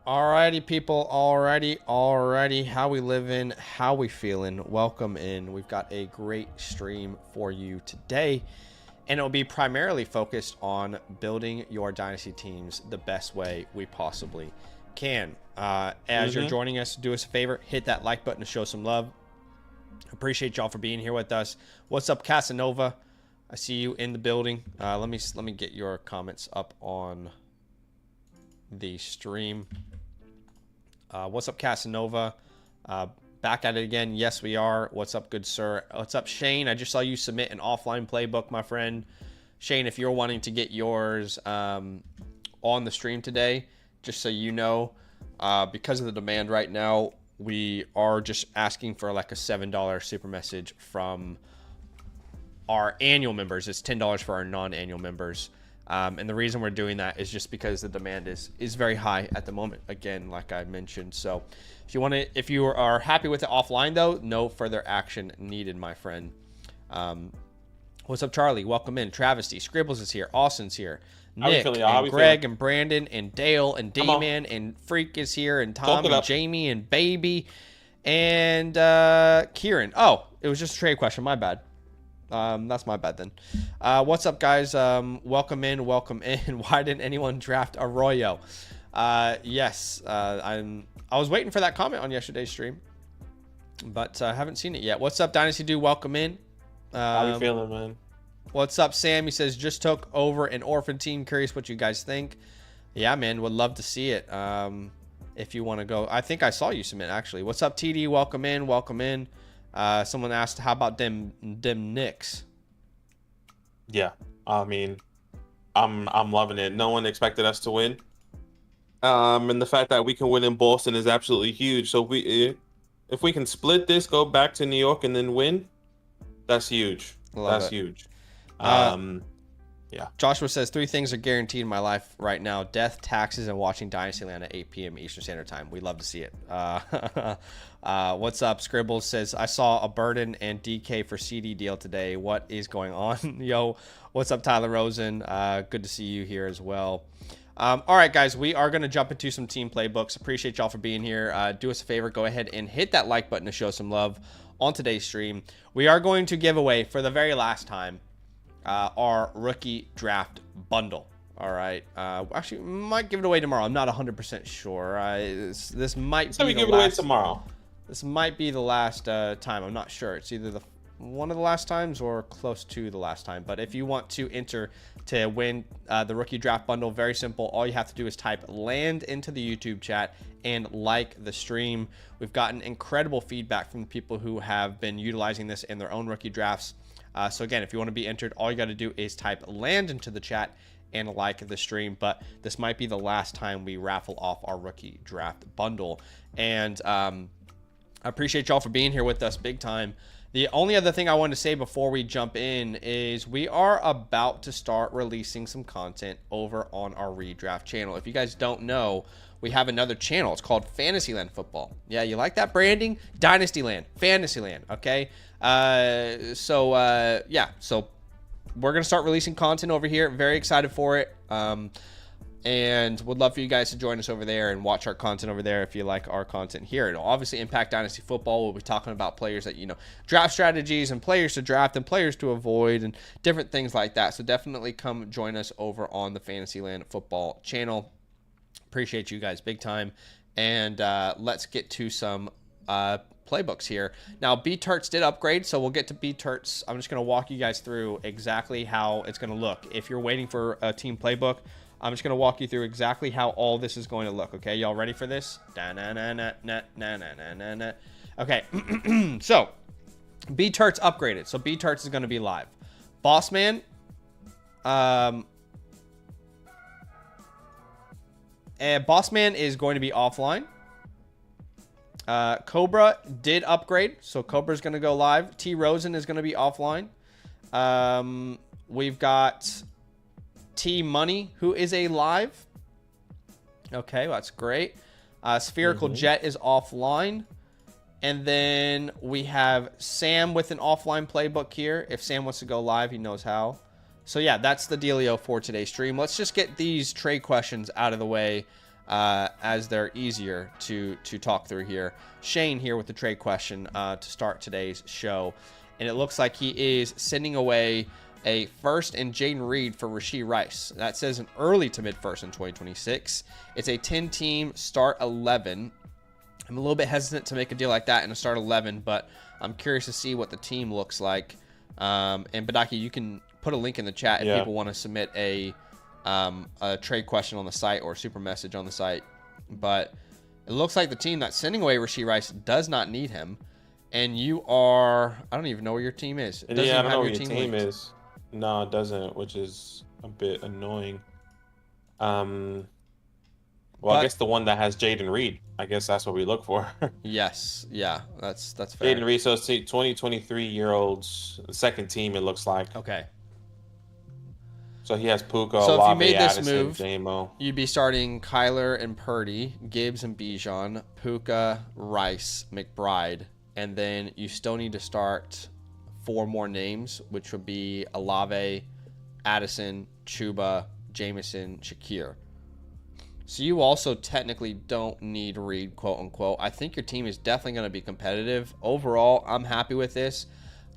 Alrighty, people. Alrighty. How we living? How we feeling? Welcome in. We've got a great stream for you today, and it'll be primarily focused on building your dynasty teams the best way we possibly can. As you're joining us, do us a favor, hit that like button to show some love. Appreciate y'all for being here with us. What's up, Casanova? I see you in the building. Let me get your comments up on the stream. What's up, Casanova? Back at it again. Yes, we are. What's up, good sir? What's up, Shane? I just saw you submit an offline playbook, my friend. Shane, if you're wanting to get yours on the stream today, just so you know, because of the demand right now, we are just asking for like a $7 super message from our annual members. It's $10 for our non-annual members. And the reason we're doing that is just because the demand is very high at the moment. Again, like I mentioned. So if you are happy with it offline though, no further action needed, my friend. What's up, Charlie? Welcome in. Travesty, Scribbles is here. Austin's here. Nick and Greg and Brandon and Dale and D-Man and Freak is here and Tom and Jamie and Baby and Kieran. Oh, it was just a trade question. My bad. That's my bad then. What's up, guys? Welcome in. Why didn't anyone draft Arroyo? Yes, I was waiting for that comment on yesterday's stream, but I haven't seen it yet. What's up, Dynasty Dude? Welcome in. How you feeling, man? What's up, Sam? He says, just took over an orphan team. Curious what you guys think. Yeah, man, would love to see it. If you want to go. I think I saw you submit, actually. What's up, TD? Welcome in. Someone asked, how about them Knicks? Yeah, I mean, I'm loving it. No one expected us to win. And the fact that we can win in Boston is absolutely huge. So if we can split this, go back to New York and then win, that's huge. That's huge. Yeah. Joshua says 3 things are guaranteed in my life right now: death, taxes, and watching Dynastyland at 8 p.m. Eastern Standard Time. We love to see it. What's up? Scribbles says, I saw a Burden and DK for CD deal today. What is going on? Yo, what's up, Tyler Rosen? Good to see you here as well. All right, guys, we are going to jump into some team playbooks. Appreciate y'all for being here. Do us a favor. Go ahead and hit that like button to show some love on today's stream. We are going to give away, for the very last time, our rookie draft bundle. All right. Actually, might give it away tomorrow. I'm not 100% sure. This might be we give it away tomorrow. This might be the last time. I'm not sure. It's either one of the last times or close to the last time. But if you want to enter to win the rookie draft bundle, very simple. All you have to do is type land into the YouTube chat and like the stream. We've gotten incredible feedback from people who have been utilizing this in their own rookie drafts. So again, if you want to be entered, all you got to do is type land into the chat and like the stream. But this might be the last time we raffle off our rookie draft bundle. And I appreciate y'all for being here with us big time. The only other thing I wanted to say before we jump in is we are about to start releasing some content over on our redraft channel. If you guys don't know, we have another channel. It's called Fantasyland Football. Yeah, you like that branding? Dynastyland, Fantasyland, okay? So we're going to start releasing content over here. Very excited for it. And would love for you guys to join us over there and watch our content over there if you like our content here. It'll obviously impact Dynasty Football. We'll be talking about players that, draft strategies and players to draft and players to avoid and different things like that. So definitely come join us over on the Fantasyland Football channel. Appreciate you guys big time. And let's get to some playbooks here. Now, Bturts did upgrade, so we'll get to Bturts. I'm just going to walk you guys through exactly how it's going to look. If you're waiting for a team playbook, I'm just going to walk you through exactly how all this is going to look, okay? Y'all ready for this? Okay, so Bturts upgraded. So Bturts is going to be live. Bossman, Bossman is going to be offline. Cobra did upgrade, so Cobra is going to go live. T. Rosen is going to be offline. We've got T Money, who is a live. Okay, well, that's great. Spherical Jet is offline. And then we have Sam with an offline playbook here. If Sam wants to go live, he knows how. So yeah, that's the dealio for today's stream. Let's just get these trade questions out of the way. as they're easier to talk through here. Shane here with the trade question to start today's show. And it looks like he is sending away a first and Jaden Reed for Rashee Rice. That says an early to mid first in 2026. It's a 10-team start 11. I'm a little bit hesitant to make a deal like that in a start 11, but I'm curious to see what the team looks like. And Badaki, you can put a link in the chat if people want to submit a trade question on the site or a super message on the site. But it looks like the team that's sending away Rashee Rice does not need him. And you are, I don't even know where your team is. It doesn't I don't know where your team is. No, it doesn't, which is a bit annoying. Well, I guess the one that has Jaden Reed. I guess that's what we look for. Yes. Yeah, that's fair. Jaden Reed, so it's 23-year-olds, second team, it looks like. Okay. So he has Puka, so Olave, if you made this Addison, move, J-Mo. You'd be starting Kyler and Purdy, Gibbs and Bijan, Puka, Rice, McBride, and then you still need to start 4 more names, which would be Olave, Addison, Chuba, Jameson, Shakir. So you also technically don't need Reed, quote unquote. I think your team is definitely going to be competitive. Overall, I'm happy with this.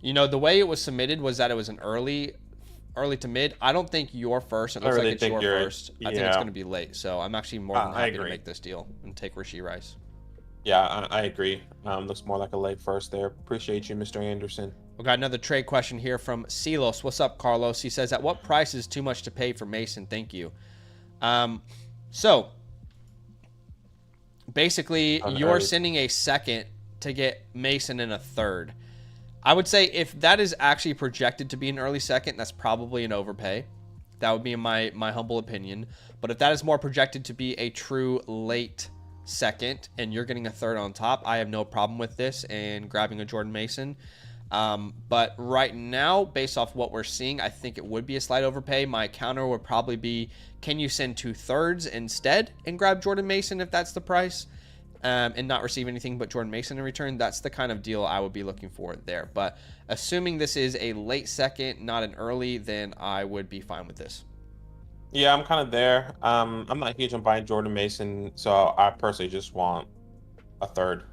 You know, the way it was submitted was that it was an early to mid. I don't think you're first. It looks like it's your first. I think it's going to be late. So I'm actually more than happy to make this deal and take Rashee Rice. Yeah, I agree. Looks more like a late first there. Appreciate you, Mr. Anderson. We got another trade question here from Silos. What's up, Carlos? He says, at what price is too much to pay for Mason? Thank you. So, basically, you're sending a second to get Mason in a third. I would say if that is actually projected to be an early second, that's probably an overpay. That would be in my humble opinion. But if that is more projected to be a true late second and you're getting a third on top, I have no problem with this and grabbing a Jordan Mason. But right now, based off what we're seeing, I think it would be a slight overpay. My counter would probably be, can you send 2/3 instead and grab Jordan Mason if that's the price, and not receive anything but Jordan Mason in return? That's the kind of deal I would be looking for there. But assuming this is a late second, not an early, then I would be fine with this. Yeah, I'm kind of there. I'm not huge on buying Jordan Mason, so I personally just want a third.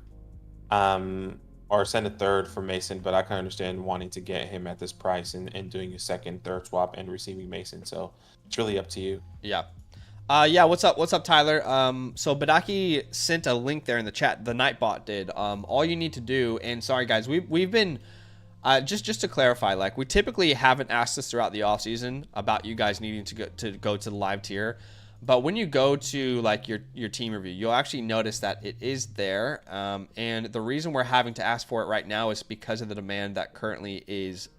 Or send a third for Mason, but I can understand wanting to get him at this price and doing a second, third swap and receiving Mason. So it's really up to you. Yeah. Yeah, what's up? What's up, Tyler? So Badaki sent a link there in the chat. The Nightbot did. All you need to do, and sorry guys, we've been just to clarify, like we typically haven't asked this throughout the offseason about you guys needing to go to the live tier. But when you go to like your team review, you'll actually notice that it is there. And the reason we're having to ask for it right now is because of the demand that currently is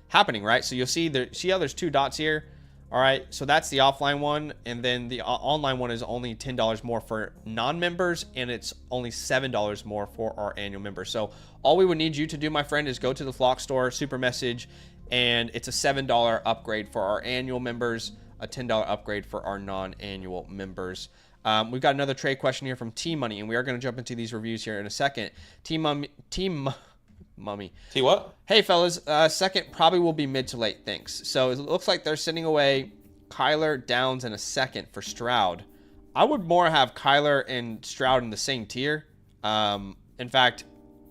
happening, right? So you'll see how there's 2 dots here. All right, so that's the offline one, and then the online one is only $10 more for non-members, and it's only $7 more for our annual members. So all we would need you to do, my friend, is go to the Flock store, super message, and it's a $7 upgrade for our annual members, a $10 upgrade for our non-annual members. We've got another trade question here from T Money, and we are going to jump into these reviews here in a second. T Mummy. T what? Hey, fellas. Second probably will be mid to late, thanks. So it looks like they're sending away Kyler, Downs, and a second for Stroud. I would more have Kyler and Stroud in the same tier. In fact,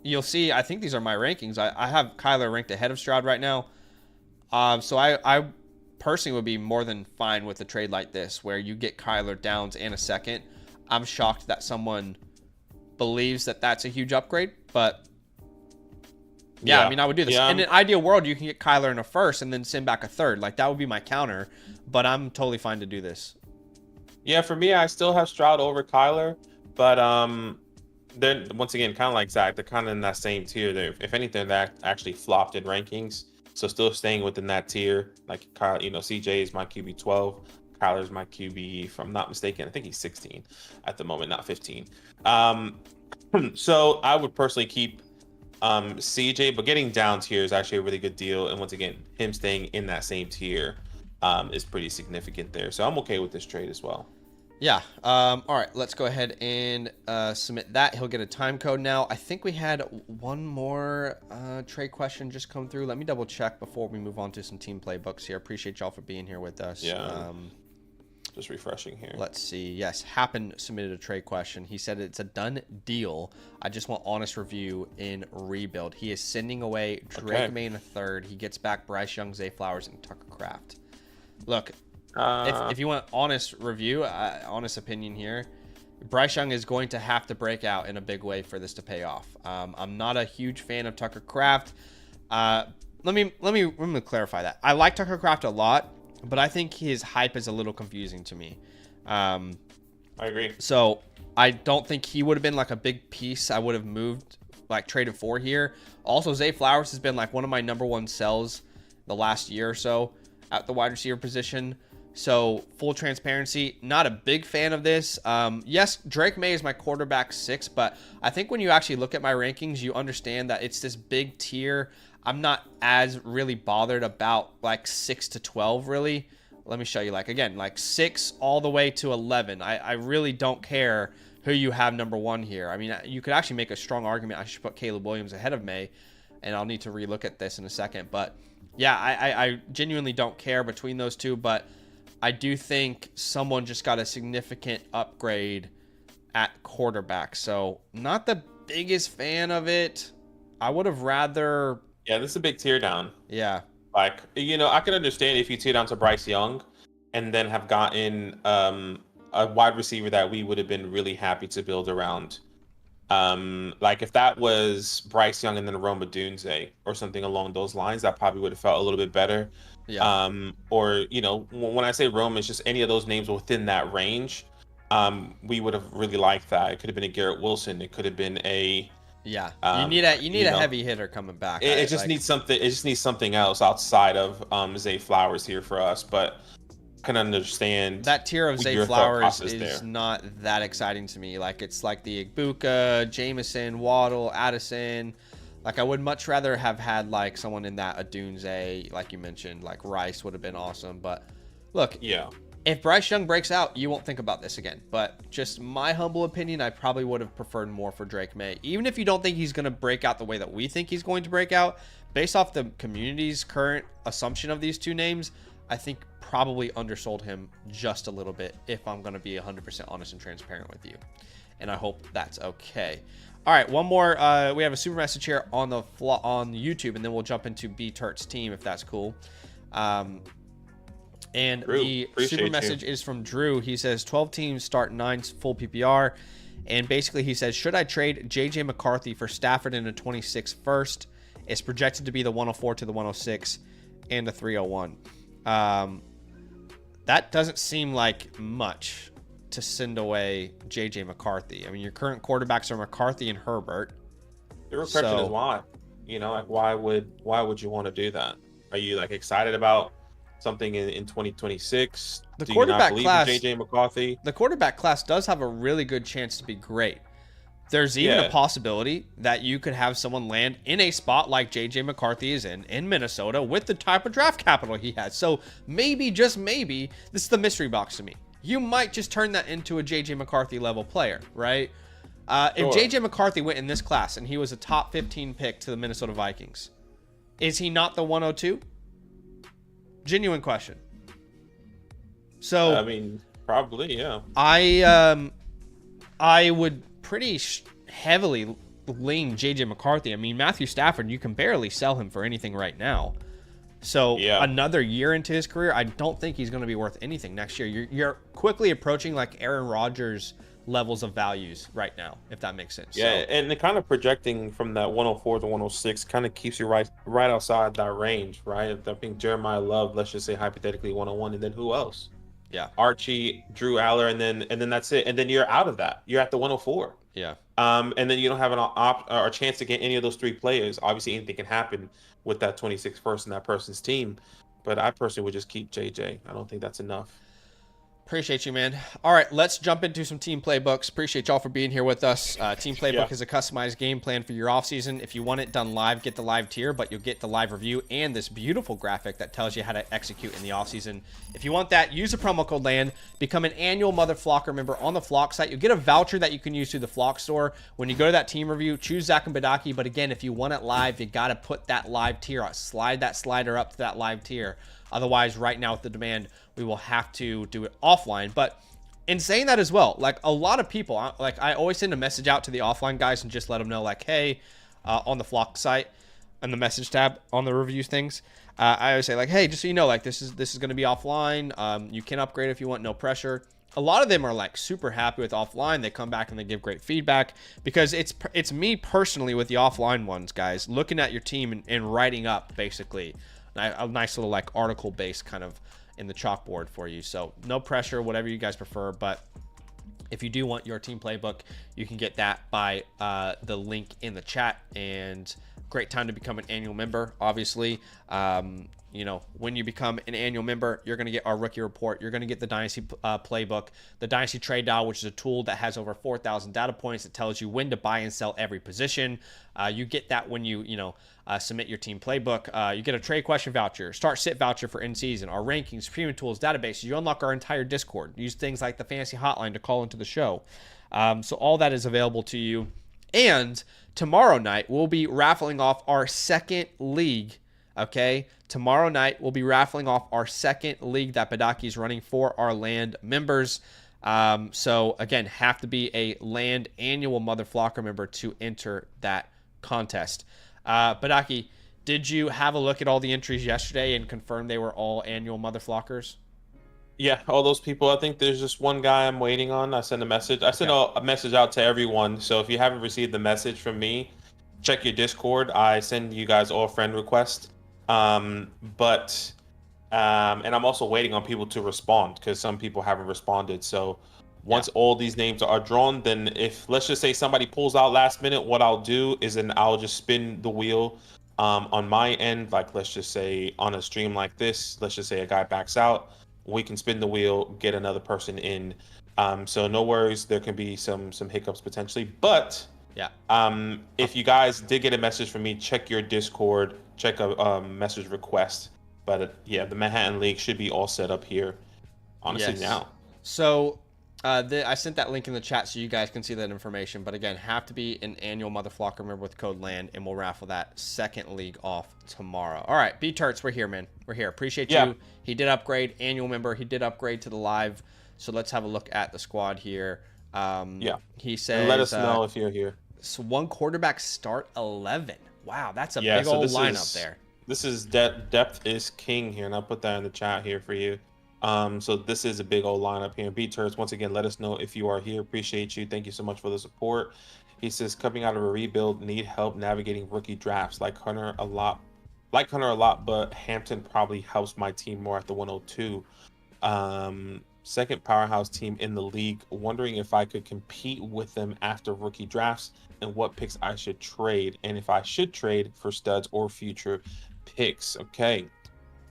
you'll see, I think these are my rankings. I have Kyler ranked ahead of Stroud right now. So I personally would be more than fine with a trade like this, where you get Kyler, Downs, and a second. I'm shocked that someone believes that that's a huge upgrade, but yeah, I mean, I would do this. In an ideal world, you can get Kyler in a first and then send back a third. Like, that would be my counter, but I'm totally fine to do this. Yeah, for me, I still have Stroud over Kyler, but they're, once again, kind of like Zach, they're kind of in that same tier. If anything, that actually flopped in rankings, so still staying within that tier. Like, CJ is my QB 12. Kyler's my QB, if I'm not mistaken. I think he's 16 at the moment, not 15. So I would personally keep CJ, but getting down tier is actually a really good deal. And once again, him staying in that same tier is pretty significant there. So I'm okay with this trade as well. Yeah. All right, let's go ahead and submit that. He'll get a time code now. I think we had one more trade question just come through. Let me double check before we move on to some team playbooks here. Appreciate y'all for being here with us. Yeah. Just refreshing here. Let's see. Yes, Happen submitted a trade question. He said it's a done deal. I just want honest review in rebuild. He is sending away Drake May in a third. He gets back Bryce Young, Zay Flowers, and Tucker Kraft. Look, if you want honest review, honest opinion here, Bryce Young is going to have to break out in a big way for this to pay off. I'm not a huge fan of Tucker Kraft. Let me clarify that. I like Tucker Kraft a lot, but I think his hype is a little confusing to me. I agree. So I don't think he would have been like a big piece I would have moved, like traded for here. Also, Zay Flowers has been like one of my number one sells the last year or so at the wide receiver position. So full transparency, not a big fan of this. Yes, Drake May is my quarterback 6, but I think when you actually look at my rankings, you understand that it's this big tier. I'm not as really bothered about like 6 to 12 really. Let me show you, like, again, like 6 all the way to 11. I really don't care who you have number 1 here. I mean, you could actually make a strong argument I should put Caleb Williams ahead of May, and I'll need to relook at this in a second. But yeah, I genuinely don't care between those two, but I do think someone just got a significant upgrade at quarterback. So not the biggest fan of it. I would have rather... Yeah, this is a big tear down. Yeah. Like, you know, I could understand if you tear down to Bryce Young and then have gotten a wide receiver that we would have been really happy to build around. Like if that was Bryce Young and then Rome Odunze or something along those lines, that probably would have felt a little bit better. Yeah. Or, you know, when I say Rome, it's just any of those names within that range. We would have really liked that. It could have been a Garrett Wilson. It could have been a... Yeah, you need a heavy hitter coming back. It just needs something. It just needs something else outside of Zay Flowers here for us. But I can understand that tier of Zay Flowers is not that exciting to me. Like it's like the Igbuka, Jameson, Waddle, Addison. Like I would much rather have had like someone in that Odunze, like you mentioned, like Rice would have been awesome. But look, yeah. If Bryce Young breaks out, you won't think about this again. But just my humble opinion, I probably would have preferred more for Drake May. Even if you don't think he's going to break out the way that we think he's going to break out, based off the community's current assumption of these two names, I think probably undersold him just a little bit, if I'm going to be 100% honest and transparent with you. And I hope that's okay. All right, one more. We have a super message here on YouTube, and then we'll jump into Bturts team, if that's cool. And Drew, the super message is from Drew. He says 12 teams start 9 full PPR. And basically he says, should I trade JJ McCarthy for Stafford in a 26 first? It's projected to be the 104 to the 106 and the 301. That doesn't seem like much to send away JJ McCarthy. I mean, your current quarterbacks are McCarthy and Herbert. The real question is why? You know, like why would you want to do that? Are you like excited about something in 2026? The Do quarterback you class, not believe in JJ McCarthy? The quarterback class does have a really good chance to be great. There's even a possibility that you could have someone land in a spot like JJ McCarthy is in Minnesota with the type of draft capital he has. So maybe, just maybe, this is the mystery box to me. You might just turn that into a JJ McCarthy level player, right? If JJ McCarthy went in this class and he was a top 15 pick to the Minnesota Vikings, is he not the 102? Genuine question. So I mean, probably, yeah. I would pretty heavily lean JJ McCarthy. I mean, Matthew Stafford, you can barely sell him for anything right now. So another year into his career, I don't think he's going to be worth anything next year. You're quickly approaching like Aaron Rodgers levels of values right now, if that makes sense. Yeah, and the kind of projecting from that 104 to 106 kind of keeps you right outside that range, right? I think Jeremiah Love, let's just say hypothetically 101, and then who else? Yeah, Archie, Drew Aller, and then that's it. And then you're out of that. You're at the 104. Yeah. And then you don't have a chance to get any of those 3 players. Obviously, anything can happen with that 26 first in that person's team. But I personally would just keep JJ. I don't think that's enough. Appreciate you, man. All right, let's jump into some team playbooks. Appreciate y'all for being here with us. Team playbook is a customized game plan for your offseason. If you want it done live, get the live tier, but you'll get the live review and this beautiful graphic that tells you how to execute in the offseason. If you want that, use the promo code LAND. Become an annual Mother Flocker member on the Flock site. You'll get a voucher that you can use through the Flock store. When you go to that team review, choose Zach and Badaki. But again, if you want it live, you got to put that live tier out. Slide that slider up to that live tier. Otherwise, right now with the demand, we will have to do it offline. But in saying that as well, like a lot of people, like I always send a message out to the offline guys and just let them know, like, hey, on the Flock site and the message tab on the reviews things, I always say, like, hey, just so you know, like this is going to be offline. You can upgrade if you want, no pressure. A lot of them are like super happy with offline. They come back and they give great feedback, because it's me personally with the offline ones, guys, looking at your team and writing up basically a nice little like article based kind of in the chalkboard for you. So no pressure, whatever you guys prefer. But if you do want your team playbook, you can get that by the link in the chat. And great time to become an annual member, obviously. You know, when you become an annual member, you're going to get our rookie report. You're going to get the Dynasty playbook, the Dynasty trade dial, which is a tool that has over 4,000 data points that tells you when to buy and sell every position. You get that when you submit your team playbook. You get a trade question voucher, start sit voucher for in season, our rankings, premium tools, databases. You unlock our entire Discord. Use things like the fantasy hotline to call into the show. So all that is available to you. And tomorrow night, we'll be raffling off our second league. Okay, tomorrow night we'll be raffling off our second league that Badaki is running for our land members. So again, have to be a land annual Mother Flocker member to enter that contest. Badaki, did you have a look at all the entries yesterday and confirm they were all annual Mother Flockers? Yeah, all those people. I think there's just one guy I'm waiting on. I sent a message. I sent a message out to everyone. So if you haven't received the message from me, check your Discord. I send you guys all friend requests. And I'm also waiting on people to respond, because some people haven't responded. So once all these names are drawn, then if, let's just say, somebody pulls out last minute, what I'll do is then I'll just spin the wheel on my end. Like, let's just say on a stream like this, let's just say a guy backs out, we can spin the wheel, get another person in. So no worries, there can be some hiccups potentially, but if you guys did get a message from me, check your Discord, check a message request. But the Manhattan League should be all set up here, honestly, now. So I sent that link in the chat so you guys can see that information. But again, have to be an annual Mother Flocker member with code LAND, and we'll raffle that second league off tomorrow. All right, Bturts, we're here, man. We're here. Appreciate you. He did upgrade, annual member. He did upgrade to the live. So let's have a look at the squad here. He says, and let us know if you're here. So one quarterback start 11. Wow, that's a big old lineup there. This is depth is king here, and I'll put that in the chat here for you. So this is a big old lineup here. Bturts, once again, let us know if you are here. Appreciate you. Thank you so much for the support. He says, coming out of a rebuild, need help navigating rookie drafts. Like Hunter a lot, but Hampton probably helps my team more at the 102. Second powerhouse team in the league. Wondering if I could compete with them after rookie drafts, and what picks I should trade, and if I should trade for studs or future picks. Okay,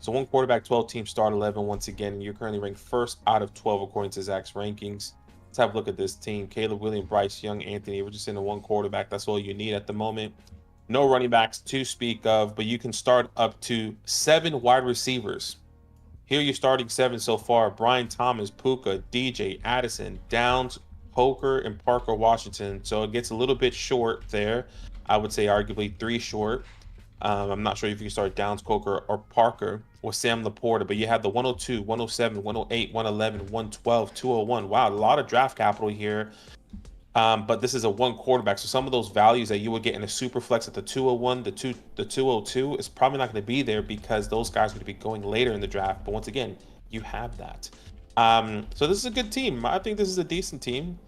so one quarterback, 12 team start 11. Once again, you're currently ranked first out of 12 according to Zach's rankings. Let's have a look at this team. Caleb, William, Bryce, Young, Anthony. We're just in a one quarterback. That's all you need at the moment. No running backs to speak of, but you can start up to 7 wide receivers. Here you're starting 7 so far: Brian Thomas, Puka, DJ, Addison, Downs, Poker, and Parker Washington. So it gets a little bit short there. I would say arguably 3 short. I'm not sure if you can start Downs, Coker, or Parker with Sam Laporta, but you have the 102, 107, 108, 111, 112, 201. Wow, a lot of draft capital here. But this is a one quarterback, so some of those values that you would get in a super flex at the 201, the 202 is probably not going to be there, because those guys are going to be going later in the draft. But once again, you have that. So this is a good team. I think this is a decent team.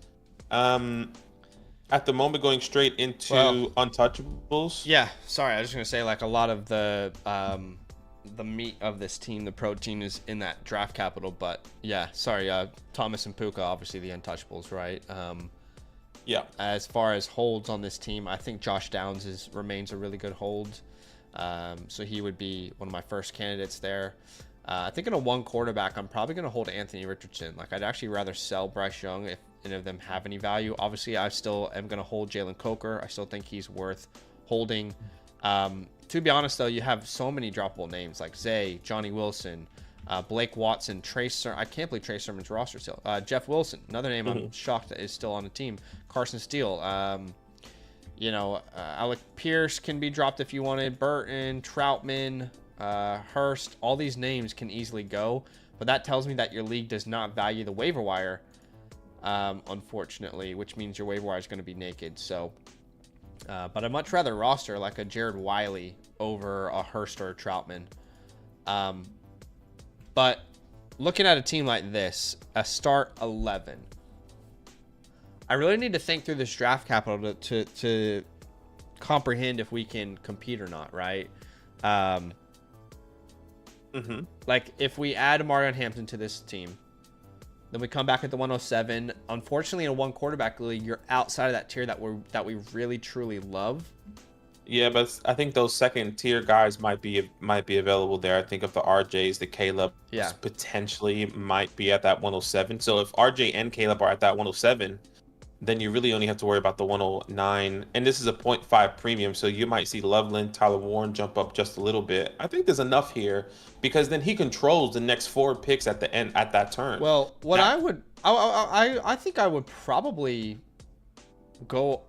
At the moment, going straight into untouchables. Yeah, sorry, I was just going to say, like, a lot of the meat of this team, the protein, is in that draft capital. But yeah, sorry, Thomas and Puka, obviously the untouchables, right? As far as holds on this team, I think Josh Downs remains a really good hold. So he would be one of my first candidates there. I think in a one quarterback, I'm probably going to hold Anthony Richardson. Like, I'd actually rather sell Bryce Young if any of them have any value. Obviously, I still am going to hold Jalen Coker. I still think he's worth holding. To be honest, though, you have so many droppable names like Zay, Johnny Wilson, Blake Watson, I can't believe Trey Sermon's roster still. Jeff Wilson, another name I'm shocked that is still on the team. Carson Steele. Alec Pierce can be dropped if you wanted. Burton, Troutman. Hurst, all these names can easily go, but that tells me that your league does not value the waiver wire, unfortunately, which means your waiver wire is going to be naked. So, but I'd much rather roster like a Jared Wiley over a Hurst or a Troutman. But looking at a team like this, a start 11, I really need to think through this draft capital to comprehend if we can compete or not, right? Like if we add Marion Hampton to this team, then we come back at the 107. Unfortunately, in a one quarterback league, you're outside of that tier that we really truly love. Yeah, but I think those second tier guys might be available there. I think of the RJs, the Caleb, potentially might be at that 107. So if RJ and Caleb are at that 107, then you really only have to worry about the 109. And this is a 0.5 premium, so you might see Loveland, Tyler Warren jump up just a little bit. I think there's enough here because then he controls the next 4 picks at the end at that turn. Well, what I think I would probably go.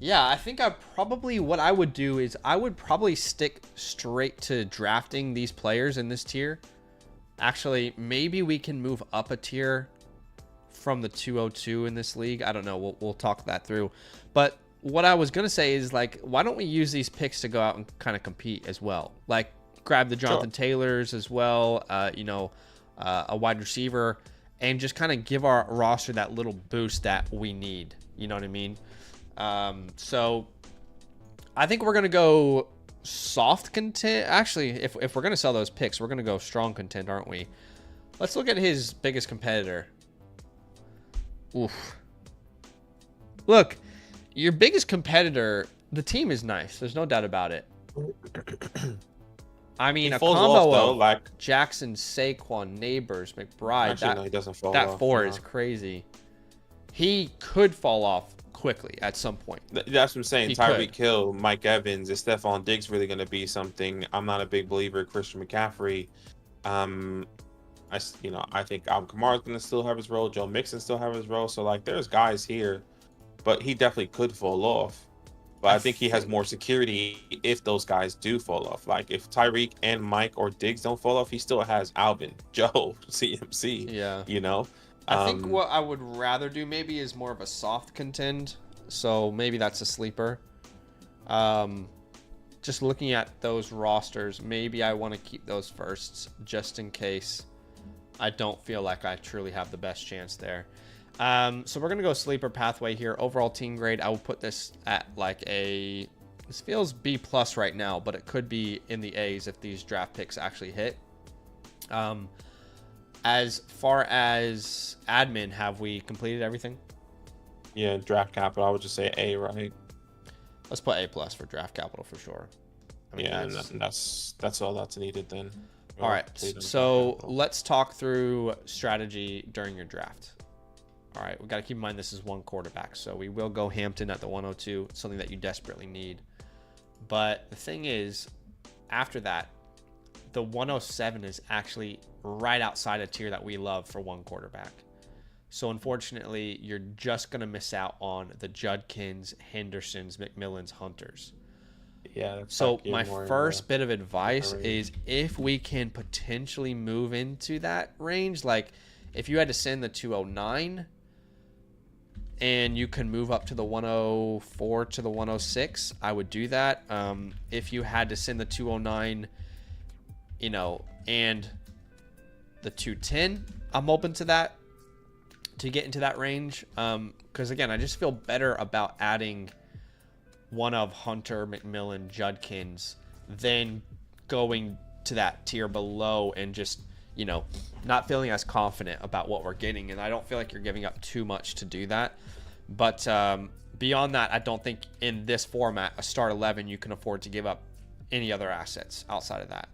Yeah, I think what I would do is I would probably stick straight to drafting these players in this tier. Actually, maybe we can move up a tier from the 202 in this league. I don't know. We'll talk that through. But what I was going to say is, like, why don't we use these picks to go out and kind of compete as well? Like, grab the Jonathan Taylors as well, a wide receiver, and just kind of give our roster that little boost that we need. You know what I mean? So I think we're going to go soft content. Actually, if we're going to sell those picks, we're going to go strong content, aren't we? Let's look at his biggest competitor. Oof. Look, your biggest competitor, the team is nice. There's no doubt about it. I mean, a combo of like Jackson, Saquon, Neighbors, McBride. Actually, no, he doesn't fall that off. 4 is crazy. He could fall off quickly at some point. That's what I'm saying. Tyreek Hill, Mike Evans, is Stephon Diggs really going to be something? I'm not a big believer in Christian McCaffrey. I think Alvin Kamara's going to still have his role. Joe Mixon still have his role. So, like, there's guys here, but he definitely could fall off. But I think he has more security if those guys do fall off. Like, if Tyreek and Mike or Diggs don't fall off, he still has Alvin, Joe, CMC. Yeah. You know? I think what I would rather do maybe is more of a soft contend. So maybe that's a sleeper. Just looking at those rosters, maybe I want to keep those firsts just in case I don't feel like I truly have the best chance there. So we're going to go sleeper pathway here. Overall team grade, I will put this at like this feels B plus right now, but it could be in the A's if these draft picks actually hit. As far as admin, have we completed everything? Yeah, draft capital, I would just say A, right? Let's put A plus for draft capital for sure. I mean, yeah, and that's all that's needed then. All right, so let's talk through strategy during your draft. All right, we got to keep in mind this is one quarterback, so we will go Hampton at the 102, something that you desperately need. But the thing is, after that, the 107 is actually right outside a tier that we love for one quarterback. So unfortunately, you're just going to miss out on the Judkins, Hendersons, McMillans, Hunters. Yeah. So my first bit of advice is if we can potentially move into that range, like if you had to send the 209 and you can move up to the 104 to the 106, I would do that. If you had to send the 209, and the 210, I'm open to that, to get into that range. Because again, I just feel better about adding one of Hunter, McMillan, Judkins than going to that tier below and just, not feeling as confident about what we're getting. And I don't feel like you're giving up too much to do that. But beyond that, I don't think in this format, a start 11, you can afford to give up any other assets outside of that.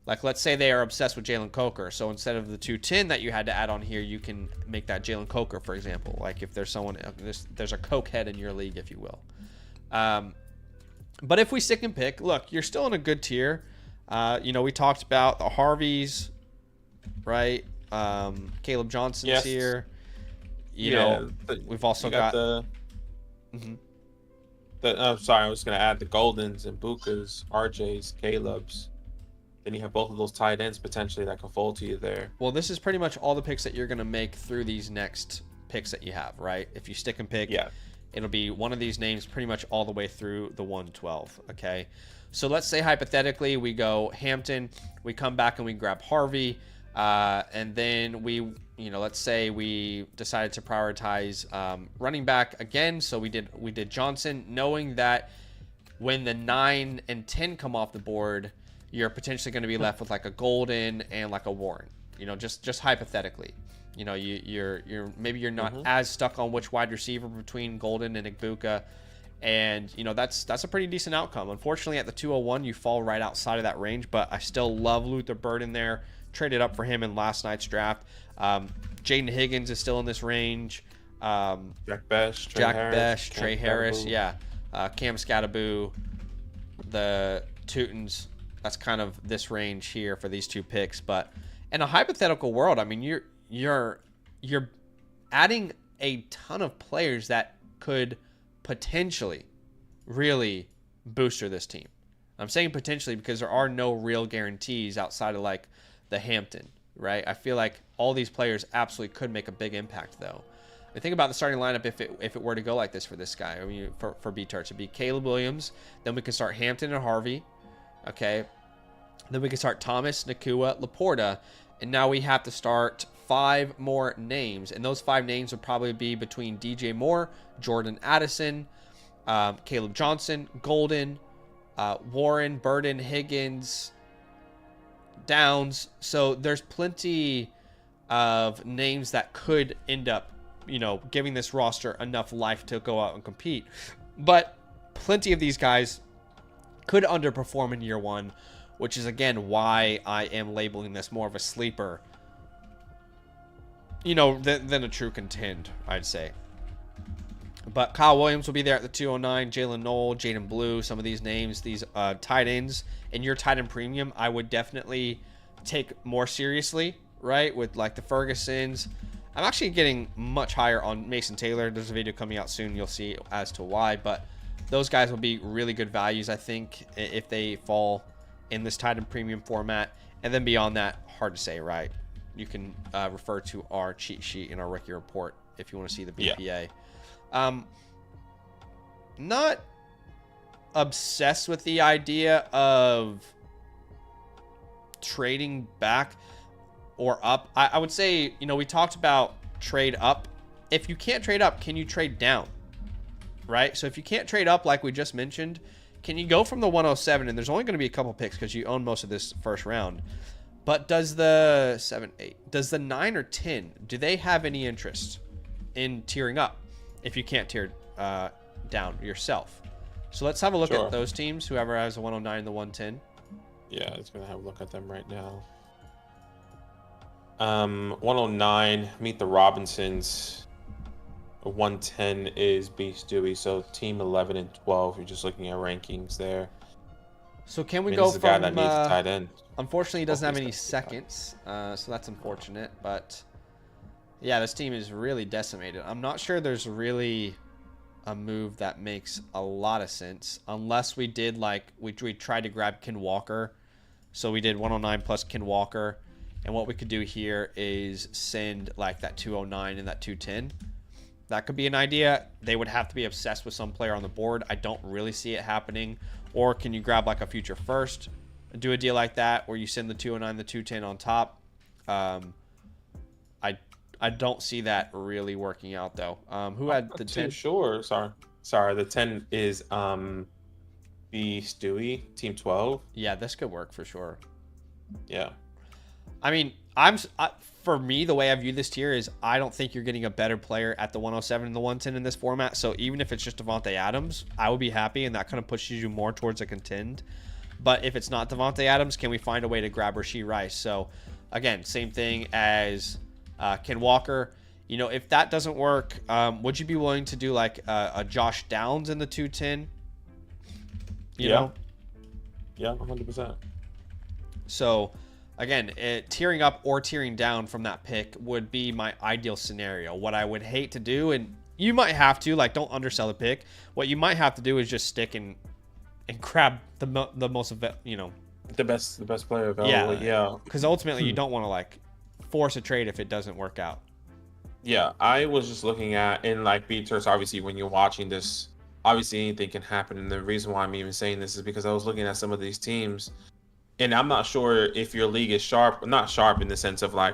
Like let's say they are obsessed with Jalen Coker. So instead of the 210 that you had to add on here, you can make that Jalen Coker, for example. Like if there's there's a Coke head in your league, if you will. But if we stick and pick, look, you're still in a good tier. We talked about the Harveys, right? Caleb Johnson's here. We've also got the. Sorry, I was gonna add the Goldens and Bukas, RJs, Caleb's. Then you have both of those tight ends potentially that can fall to you there. Well, this is pretty much all the picks that you're going to make through these next picks that you have, right? If you stick and pick, Yeah. it'll be one of these names pretty much all the way through the 112, okay? So let's say hypothetically we go Hampton, we come back and we grab Harvey, and then let's say we decided to prioritize running back again. So we did Johnson, knowing that when the 9 and 10 come off the board, you're potentially going to be left with like a Golden and like a Warren, just hypothetically. You're maybe you're not as stuck on which wide receiver between Golden and Igbuka, and that's a pretty decent outcome. Unfortunately, at the 201, you fall right outside of that range, but I still love Luther Burden there. Traded up for him in last night's draft. Jaden Higgins is still in this range. Jack Besh, Trey Harris, yeah. Cam Scattaboo, the Teutons. That's kind of this range here for these two picks. But in a hypothetical world, I mean, you're adding a ton of players that could potentially really booster this team. I'm saying potentially because there are no real guarantees outside of like the Hampton, right? I feel like all these players absolutely could make a big impact, though. I think about the starting lineup if it were to go like this for this guy. I mean, for Bturts, it'd be Caleb Williams. Then we can start Hampton and Harvey. Okay. Then we can start Thomas, Nakua, Laporta. And now we have to start 5 more names. And those 5 names would probably be between DJ Moore, Jordan Addison, Caleb Johnson, Golden, Warren, Burden, Higgins, Downs. So there's plenty of names that could end up, giving this roster enough life to go out and compete. But plenty of these guys could underperform in year 1, which is, again, why I am labeling this more of a sleeper, than a true contend, I'd say. But Kyle Williams will be there at the 209, Jalen Knoll, Jaden Blue, some of these names, these tight ends. In your tight end premium, I would definitely take more seriously, right, with like the Fergusons. I'm actually getting much higher on Mason Taylor. There's a video coming out soon. You'll see as to why. But those guys will be really good values, I think, if they fall in this tight end premium format. And then beyond that, hard to say, right? You can refer to our cheat sheet in our rookie report if you want to see the BPA. Yeah. Not obsessed with the idea of trading back or up. I would say, we talked about trade up. If you can't trade up, can you trade down? Right? So if you can't trade up like we just mentioned, can you go from the 107? And there's only going to be a couple picks because you own most of this first round. But does the 7, 8, does the 9 or 10, do they have any interest in tiering up if you can't tier down yourself? So let's have a look at those teams, whoever has the 109 and the 110. Yeah, I was going to have a look at them right now. 109, Meet the Robinsons. 110 is Beast Dewey. So team 11 and 12, you're just looking at rankings there. So can we go from... guy that needs a tight end. Unfortunately, he doesn't have any seconds, so that's unfortunate. But yeah, this team is really decimated. I'm not sure there's really a move that makes a lot of sense unless we did like we tried to grab Ken Walker. So we did 109 plus Ken Walker, and what we could do here is send like that 209 and that 210. That could be an idea. They would have to be obsessed with some player on the board. I don't really see it happening. Or can you grab like a future first, do a deal like that where you send the 209, the 210 on top? I don't see that really working out though. Who had the 10? Sure. Sorry. The 10 is the Stewie, team 12. Yeah, this could work for sure. Yeah. I mean, for me, the way I view this tier is I don't think you're getting a better player at the 107 and the 110 in this format. So even if it's just Devontae Adams, I would be happy, and that kind of pushes you more towards a contend. But if it's not Devontae Adams, can we find a way to grab Rashee Rice? So again, same thing as Ken Walker. If that doesn't work, would you be willing to do like a Josh Downs in the 210? You know? Yeah, 100%. So again, tearing up or tearing down from that pick would be my ideal scenario. What I would hate to do, and you might have to, like, don't undersell a pick. What you might have to do is just stick and grab the most of it, you know. The best player available. Yeah. Because ultimately, you don't want to, like, force a trade if it doesn't work out. Yeah, I was just looking at, and like Bturts, obviously when you're watching this, obviously anything can happen. And the reason why I'm even saying this is because I was looking at some of these teams, and I'm not sure if your league is sharp, not sharp in the sense of like,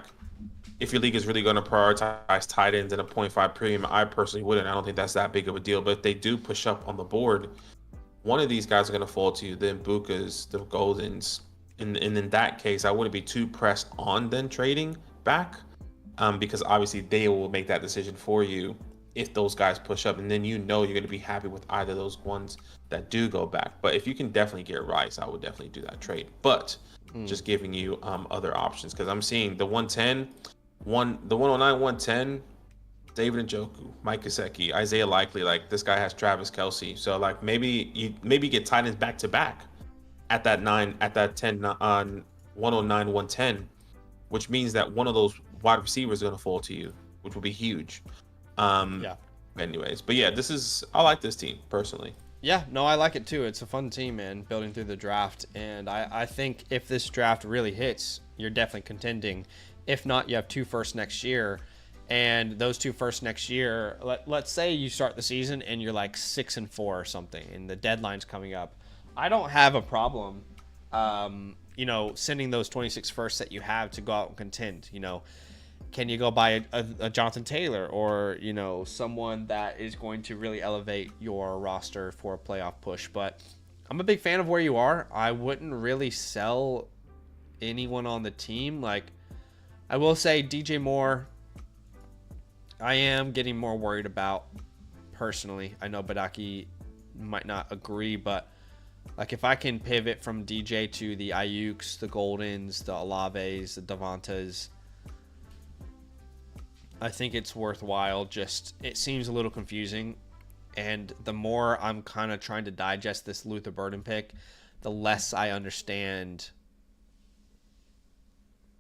if your league is really going to prioritize tight ends and a 0.5 premium. I personally wouldn't. I don't think that's that big of a deal. But if they do push up on the board, one of these guys are going to fall to you. The Mbukas, the Goldens, and in that case, I wouldn't be too pressed on then trading back. Because obviously they will make that decision for you if those guys push up, and then you know you're going to be happy with either of those ones that do go back. But if you can definitely get Rice, I would definitely do that trade. But just giving you other options, because I'm seeing the 110, the 109, 110, David Njoku, Mike Gesicki, Isaiah Likely. Like, this guy has Travis Kelce, so like maybe get tight ends back to back at that 10 on 109, 110, which means that one of those wide receivers is going to fall to you, which will be huge. Anyways, but yeah, I like this team personally. Yeah, no, I like it too. It's a fun team, man, building through the draft. And I think if this draft really hits, you're definitely contending. If not, you have 2 firsts next year. And those 2 firsts next year, let's say you start the season and you're like 6-4 or something, and the deadline's coming up. I don't have a problem, sending those 26 firsts that you have to go out and contend. Can you go buy a Jonathan Taylor or, someone that is going to really elevate your roster for a playoff push? But I'm a big fan of where you are. I wouldn't really sell anyone on the team. Like, I will say DJ Moore, I am getting more worried about personally. I know Badaki might not agree, but like, if I can pivot from DJ to the Ayuks, the Goldens, the Olaves, the Davantas, I think it's worthwhile. Just, it seems a little confusing, and the more I'm kind of trying to digest this Luther Burden pick, the less I understand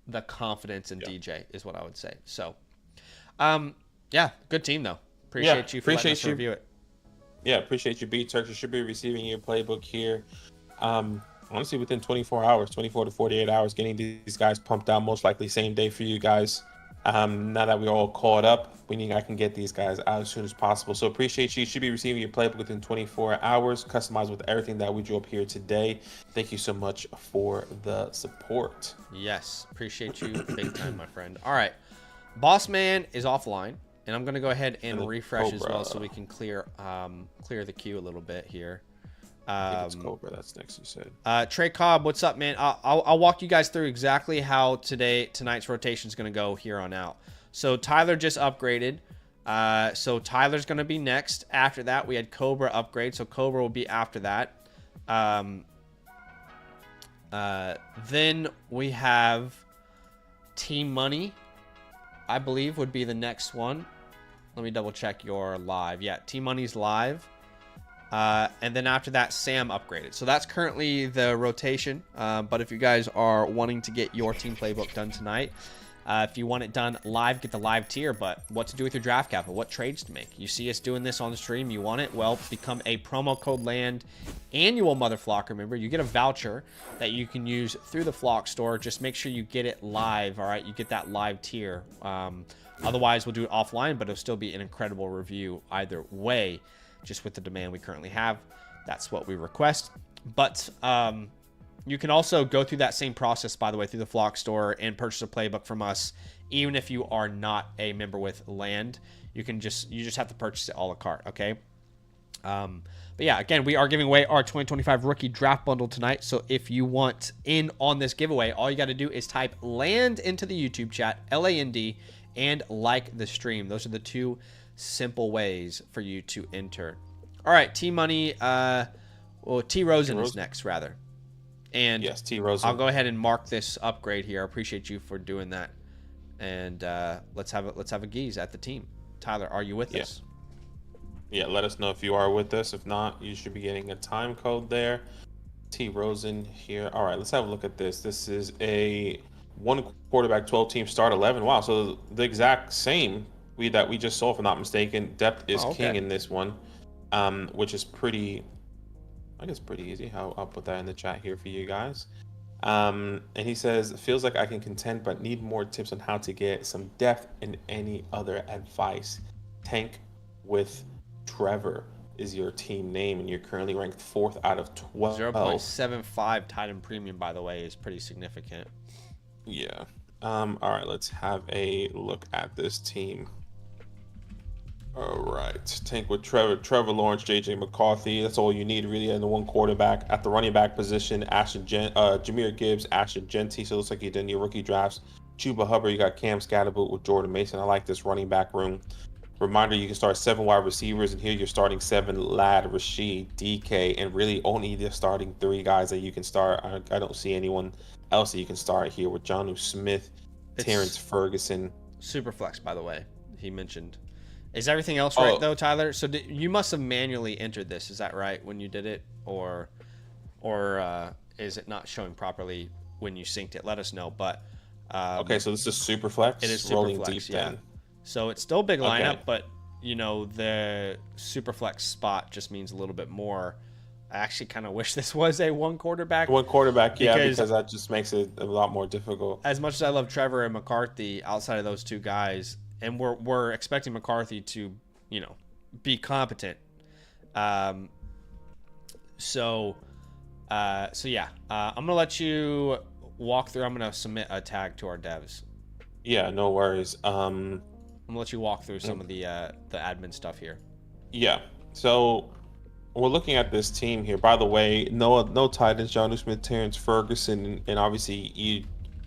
the confidence in DJ is what I would say. So, good team though. Appreciate you for letting us review it. Yeah, appreciate you, Bturts. You should be receiving your playbook here. Honestly, within 24 to 48 hours, getting these guys pumped out, most likely same day for you guys. Now that we're all caught up, I can get these guys out as soon as possible. So appreciate you. You should be receiving your playbook within 24 hours, customized with everything that we drew up here today. Thank you so much for the support. Yes, appreciate you big time, my friend. All right, Boss Man is offline, and I'm going to go ahead and refresh Cobra as well so we can clear the queue a little bit here. I think it's Cobra that's next, you said. Trey Cobb, what's up, man? I'll walk you guys through exactly how tonight's rotation is going to go here on out. So Tyler just upgraded. So Tyler's going to be next. After that, we had Cobra upgrade. So Cobra will be after that. Then we have Team Money, I believe, would be the next one. Let me double check your live. Yeah, Team Money's live. And then after that, Sam upgraded. So that's currently the rotation. But if you guys are wanting to get your team playbook done tonight, if you want it done live, get the live tier. But what to do with your draft capital, what trades to make. You see us doing this on the stream, you want it? Well, become a promo code LAND annual Mother Flocker member. You get a voucher that you can use through the Flock store. Just make sure you get it live, all right? You get that live tier. Otherwise, we'll do it offline, but it'll still be an incredible review either way. Just with the demand we currently have, that's what we request. But you can also go through that same process, by the way, through the Flock store and purchase a playbook from us, even if you are not a member with Land. You just have to purchase it a la carte, okay? But yeah, again, we are giving away our 2025 rookie draft bundle tonight. So if you want in on this giveaway, all you got to do is type LAND into the YouTube chat, LAND, and like the stream. Those are the two simple ways for you to enter. All right, T Money, T Rosen is next, rather. And yes, T Rosen. I'll go ahead and mark this upgrade here. I appreciate you for doing that. And let's have a geese at the team. Tyler, are you with us? Yeah, let us know if you are with us. If not, you should be getting a time code there. T Rosen here. All right, let's have a look at this. This is a 1 quarterback, 12 team start 11. Wow, so the exact same. we just saw, if I'm not mistaken. Depth is Oh, king okay. in this one, which is pretty, I guess, pretty easy. I'll put that in the chat here for you guys. And he says, feels like I can contend, but need more tips on how to get some depth and any other advice. Tank with Trevor is your team name, and you're currently ranked 4th out of 12. 0.75 Titan Premium, by the way, is pretty significant. Yeah. All right, let's have a look at this team. All right, tank with Trevor Lawrence, JJ McCarthy. That's all you need really in the one quarterback. At the running back position, Jahmyr Gibbs, Ashton Genty. So it looks like you did your rookie drafts. Chuba Hubbard, you got Cam Scatterboot with Jordan Mason. I like this running back room. Reminder, you can start 7 wide receivers, and here you're starting 7, Lad, Rashid, DK, and really only the starting 3 guys that you can start. I don't see anyone else that you can start here with Jonnu Smith, Terrence Ferguson. Super flex, by the way, he mentioned. Is everything else right, though, Tyler? So you must have manually entered this. Is that right when you did it? Or is it not showing properly when you synced it? Let us know. But okay, so this is super flex. It is super rolling flex, deep yeah. then. So it's still a big lineup, Okay. but, you know, the super flex spot just means a little bit more. I actually kind of wish this was a one quarterback. One quarterback, yeah, because that just makes it a lot more difficult. As much as I love Trevor and McCarthy, outside of those 2 guys, and we're expecting McCarthy to, you know, be competent. So yeah, I'm gonna let you walk through. I'm gonna submit a tag to our devs. Yeah, no worries. I'm gonna let you walk through some of the admin stuff here. Yeah, so we're looking at this team here. By the way, no tight ends, Jonnu Smith, Terrence Ferguson, and obviously you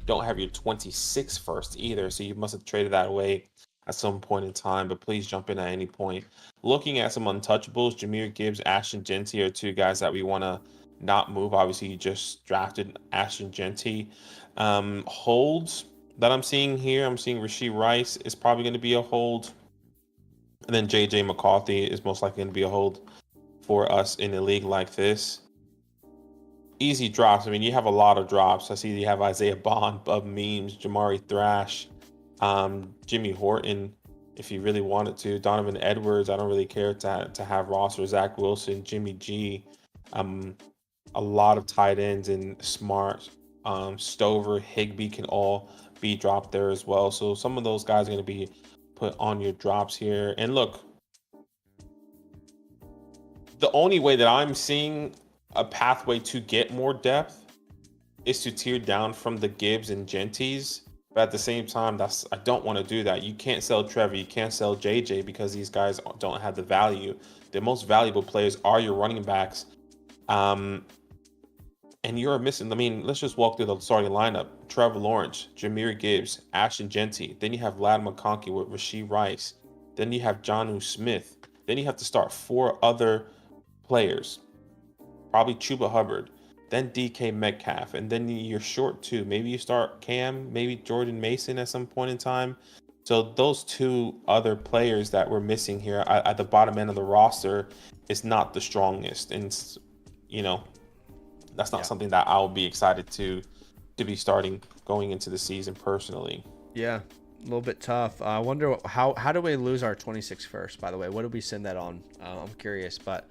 don't have your 26 first either, so you must have traded that away at some point in time, but please jump in at any point. Looking at some untouchables, Jahmyr Gibbs, Ashton Genty are 2 guys that we want to not move. Obviously, you just drafted Ashton Genty. Holds that I'm seeing here, I'm seeing Rashid Rice is probably going to be a hold. And then JJ McCarthy is most likely going to be a hold for us in a league like this. Easy drops. I mean, you have a lot of drops. I see you have Isaiah Bond, Bub Memes, Jamari Thrash, Jimmy Horton, if you really wanted to, Donovan Edwards. I don't really care to have roster. Zach Wilson, Jimmy G, a lot of tight ends and Smart, Stover, Higbee can all be dropped there as well. So some of those guys are going to be put on your drops here. And look, the only way that I'm seeing a pathway to get more depth is to tier down from the Gibbs and Genties. But at the same time, I don't want to do that. You can't sell Trevor, you can't sell JJ because these guys don't have the value. The most valuable players are your running backs. And you're missing, I mean, let's just walk through the starting lineup. Trevor Lawrence, Jahmyr Gibbs, Ashton Genty. Then you have Lad McConkey with Rashid Rice. Then you have Jonnu Smith. Then you have to start 4 other players. Probably Chuba Hubbard. Then DK Metcalf, and then you're short 2. Maybe you start Cam, maybe Jordan Mason at some point in time. So those 2 other players that we're missing here at the bottom end of the roster is not the strongest, and you know that's not something that I'll be excited to be starting going into the season personally. Yeah, a little bit tough. I wonder how do we lose our 26 first? By the way, what did we send that on? I'm curious, but.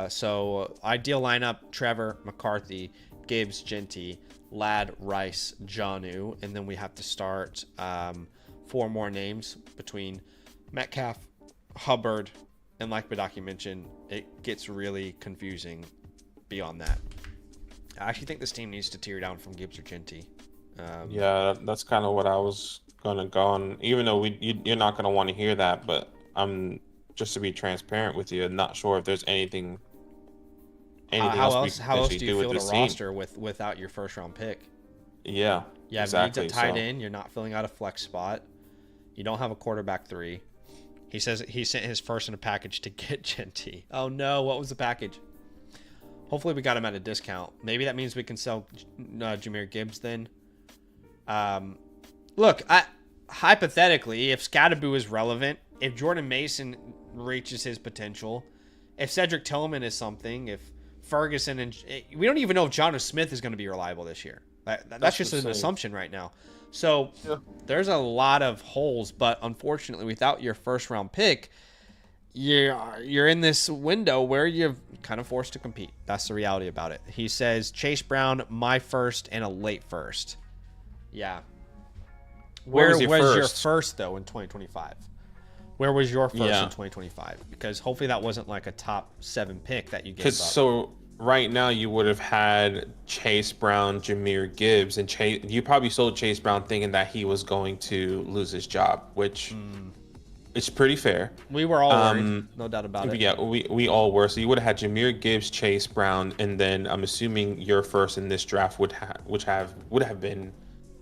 So ideal lineup: Trevor, McCarthy, Gibbs, Genty, Lad, Rice, Jonnu, and then we have to start 4 more names between Metcalf, Hubbard, and like Badaki mentioned, it gets really confusing beyond that. I actually think this team needs to tear down from Gibbs or Genty. Yeah, that's kind of what I was gonna go on. Even though you're not gonna want to hear that, but I'm. Just to be transparent with you, I'm not sure if there's anything how else do you do field a team. roster without your first round pick? Yeah, exactly. Needs a tight end. You're not filling out a flex spot. You don't have a quarterback 3. He says he sent his first in a package to get Genty. Oh no, what was the package? Hopefully we got him at a discount. Maybe that means we can sell Jahmyr Gibbs then. Look, hypothetically, if Scatterboo is relevant, if Jordan Mason reaches his potential, if Cedric Tillman is something, if Ferguson and we don't even know if Jonnu Smith is going to be reliable this year. That's just an assumption right now. So there's a lot of holes, but unfortunately, without your first round pick, you're in this window where you're kind of forced to compete. That's the reality about it. He says Chase Brown, my first, and a late first. Yeah. Where was your first though in 2025? Where was your first in 2025? Because hopefully that wasn't like a top 7 pick that you gave up. So right now you would have had Chase Brown, Jahmyr Gibbs, and you probably sold Chase Brown thinking that he was going to lose his job, which is pretty fair. We were all worried, no doubt about it. Yeah, we all were. So you would have had Jahmyr Gibbs, Chase Brown, and then I'm assuming your first in this draft would have been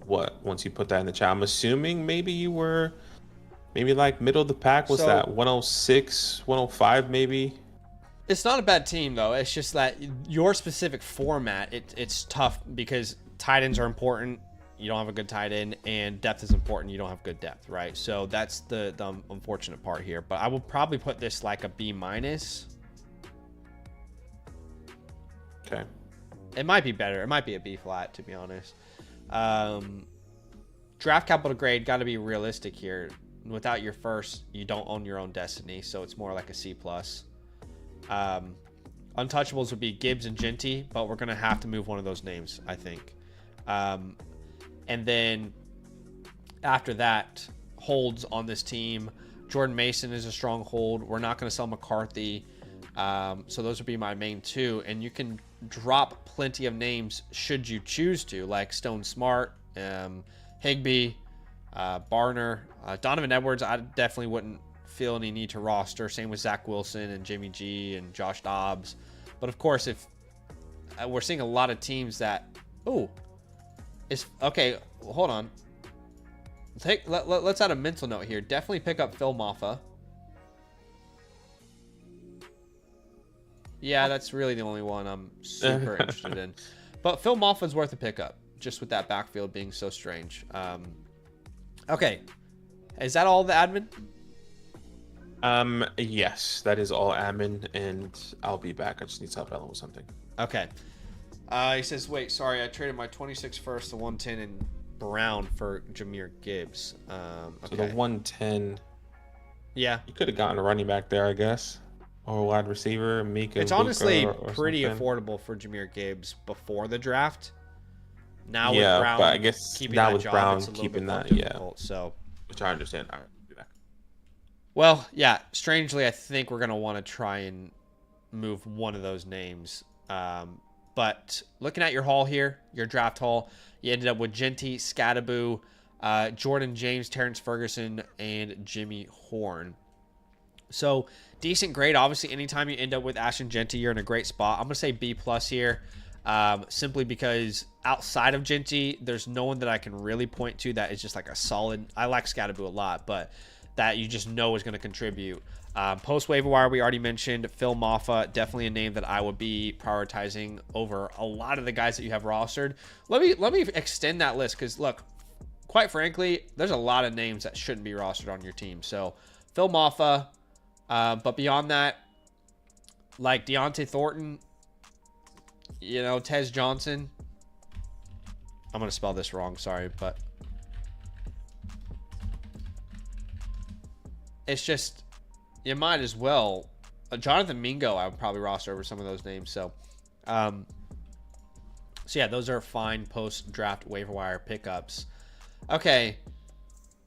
what? Once you put that in the chat, I'm assuming maybe you were maybe like middle of the pack. What's that? 106, 105 maybe. It's not a bad team though. It's just that your specific format, it's tough because tight ends are important. You don't have a good tight end, and depth is important. You don't have good depth, right? So that's the unfortunate part here. But I will probably put this like a B-. Okay. It might be better. It might be a B flat, to be honest. Draft capital grade, got to be realistic here. Without your first, you don't own your own destiny, so it's more like a C+. Untouchables would be Gibbs and Genty, but we're going to have to move one of those names, I think. And then after that, holds on this team. Jordan Mason is a strong hold. We're not going to sell McCarthy. So those would be my main 2. And you can drop plenty of names should you choose to, like Stone Smart, Higbee, Barner, Donovan Edwards. I definitely wouldn't feel any need to roster. Same with Zach Wilson and Jimmy G and Josh Dobbs. But of course, if we're seeing a lot of teams that, okay, hold on. Let's add a mental note here. Definitely pick up Phil Maffa. Yeah, that's really the only one I'm super interested in. But Phil Maffa's worth a pickup, just with that backfield being so strange. Okay. Is that all the admin? Yes, that is all admin, and I'll be back. I just need to help Ellen with something. Okay. He says, wait, sorry, I traded my 26 first to 110 and Brown for Jahmyr Gibbs. Okay. So the 110. Yeah. You could have gotten a running back there, I guess. Or a wide receiver, Mika. It's honestly pretty affordable for Jahmyr Gibbs before the draft. Now with Brown, but I guess keeping now that with job, Brown it's a little keeping bit that, difficult, so. Which I understand. All right, do that. Well, yeah. Strangely, I think we're gonna want to try and move one of those names. But looking at your haul here, your draft haul, you ended up with Genty, Scadaboo, Jordan James, Terrence Ferguson, and Jimmy Horn. So decent grade. Obviously, anytime you end up with Ashton Genty, you're in a great spot. I'm going to say B+ here, simply because outside of Genty, there's no one that I can really point to that is just like a solid. I like Scadaboo a lot, but that you just know is going to contribute. Post waiver wire, we already mentioned Phil Maffa, definitely a name that I would be prioritizing over a lot of the guys that you have rostered. Let me extend that list because look, quite frankly, there's a lot of names that shouldn't be rostered on your team. So Phil Maffa, but beyond that, like Deontay Thornton, Tez Johnson. I'm gonna spell this wrong, sorry, but it's just. You might as well. Jonathan Mingo, I would probably roster over some of those names. So yeah, those are fine post-draft waiver wire pickups. Okay,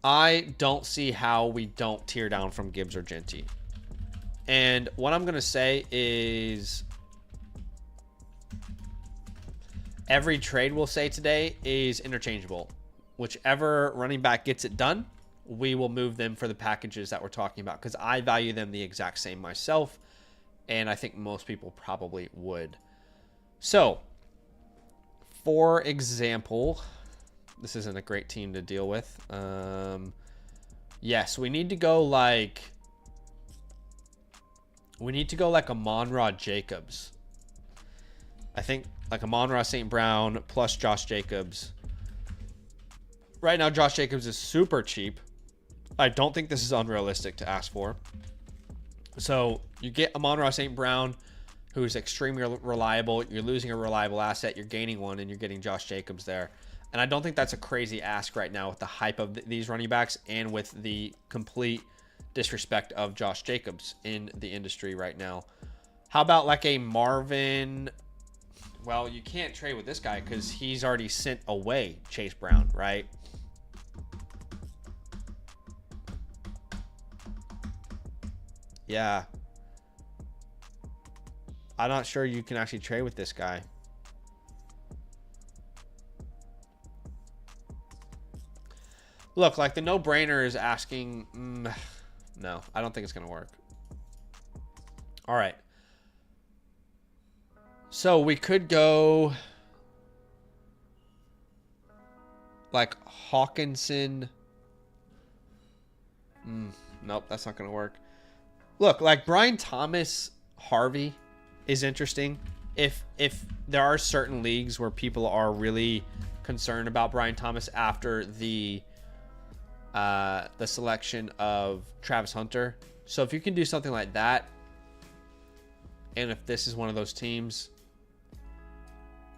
I don't see how we don't tear down from Gibbs or Genty. And what I'm going to say is every trade we'll say today is interchangeable. Whichever running back gets it done, we will move them for the packages that we're talking about because I value them the exact same myself, and I think most people probably would. So, for example, this isn't a great team to deal with. Yes, we need to go like Amon-Ra Jacobs. I think like Amon-Ra St. Brown plus Josh Jacobs. Right now, Josh Jacobs is super cheap. I don't think this is unrealistic to ask for. So you get Amon-Ra St. Brown, who's extremely reliable. You're losing a reliable asset. You're gaining one, and you're getting Josh Jacobs there. And I don't think that's a crazy ask right now with the hype of these running backs and with the complete disrespect of Josh Jacobs in the industry right now. How about like a Marvin? Well, you can't trade with this guy because he's already sent away Chase Brown, right? Yeah. I'm not sure you can actually trade with this guy. Look, like the no-brainer is asking... no, I don't think it's going to work. All right. So we could go... like Hawkinson. Nope, that's not going to work. Look, like Brian Thomas Harvey is interesting. If there are certain leagues where people are really concerned about Brian Thomas after the selection of Travis Hunter. So if you can do something like that, and if this is one of those teams,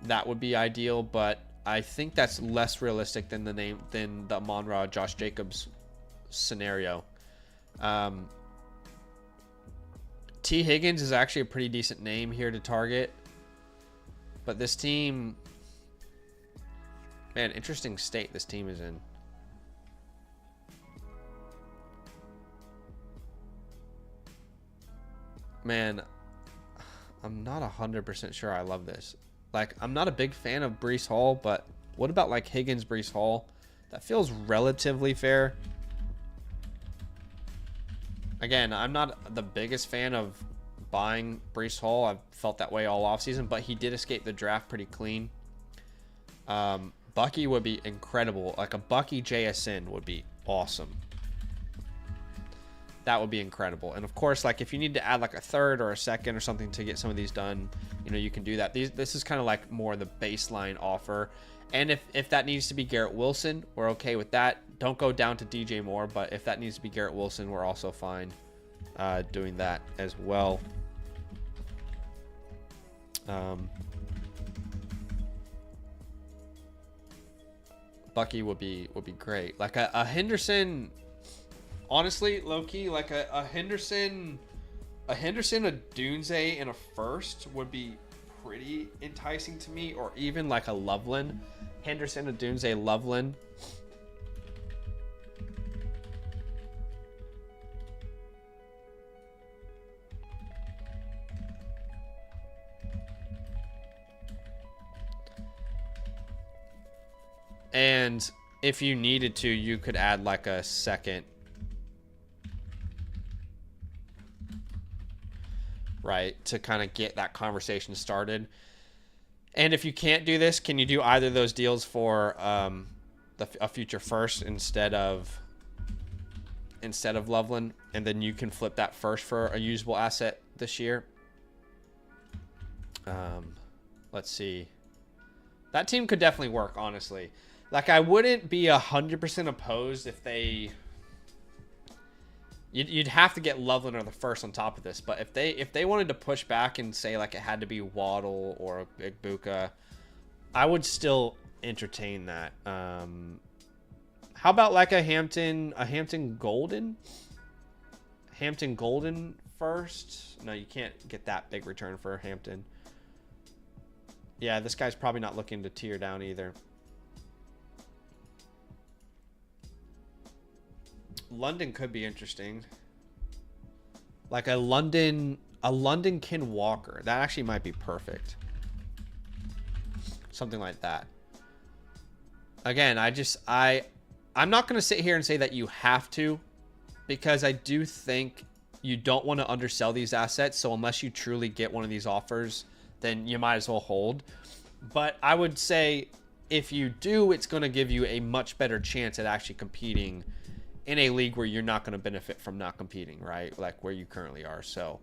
that would be ideal. But I think that's less realistic than the Amon-Ra Josh Jacobs scenario. T. Higgins is actually a pretty decent name here to target. But this team... man, interesting state this team is in. Man, I'm not 100% sure I love this. Like, I'm not a big fan of Breece Hall, but what about like Higgins, Breece Hall? That feels relatively fair. Again, I'm not the biggest fan of buying Breece Hall. I've felt that way all offseason, but he did escape the draft pretty clean. Bucky would be incredible. Like a Bucky JSN would be awesome. That would be incredible. And of course, like if you need to add like a third or a second or something to get some of these done, you know, you can do that. This is kind of like more the baseline offer. And if that needs to be Garrett Wilson, we're okay with that. Don't go down to DJ Moore, but if that needs to be Garrett Wilson, we're also fine doing that as well. Bucky would be great. Like a Henderson, honestly, low key, like a Henderson, a Dunze, and a first would be pretty enticing to me, or even like a Loveland. Henderson, a Dunze, Loveland. And if you needed to, you could add like a second. Right, to kind of get that conversation started. And if you can't do this, can you do either of those deals for a future first instead of Loveland, and then you can flip that first for a usable asset this year? Let's see. That team could definitely work, honestly. Like, I wouldn't be 100% opposed if they... You'd have to get Loveland or the first on top of this, but if they wanted to push back and say like it had to be Waddle or Igbuka, I would still entertain that. How about like a Hampton Golden? Hampton Golden first? No, you can't get that big return for Hampton. Yeah, this guy's probably not looking to tear down either. London could be interesting. Like a London Ken Walker. That actually might be perfect. Something like that. Again, I'm not going to sit here and say that you have to, because I do think you don't want to undersell these assets. So unless you truly get one of these offers, then you might as well hold. But I would say if you do, it's going to give you a much better chance at actually competing in a league where you're not going to benefit from not competing, right? Like where you currently are. So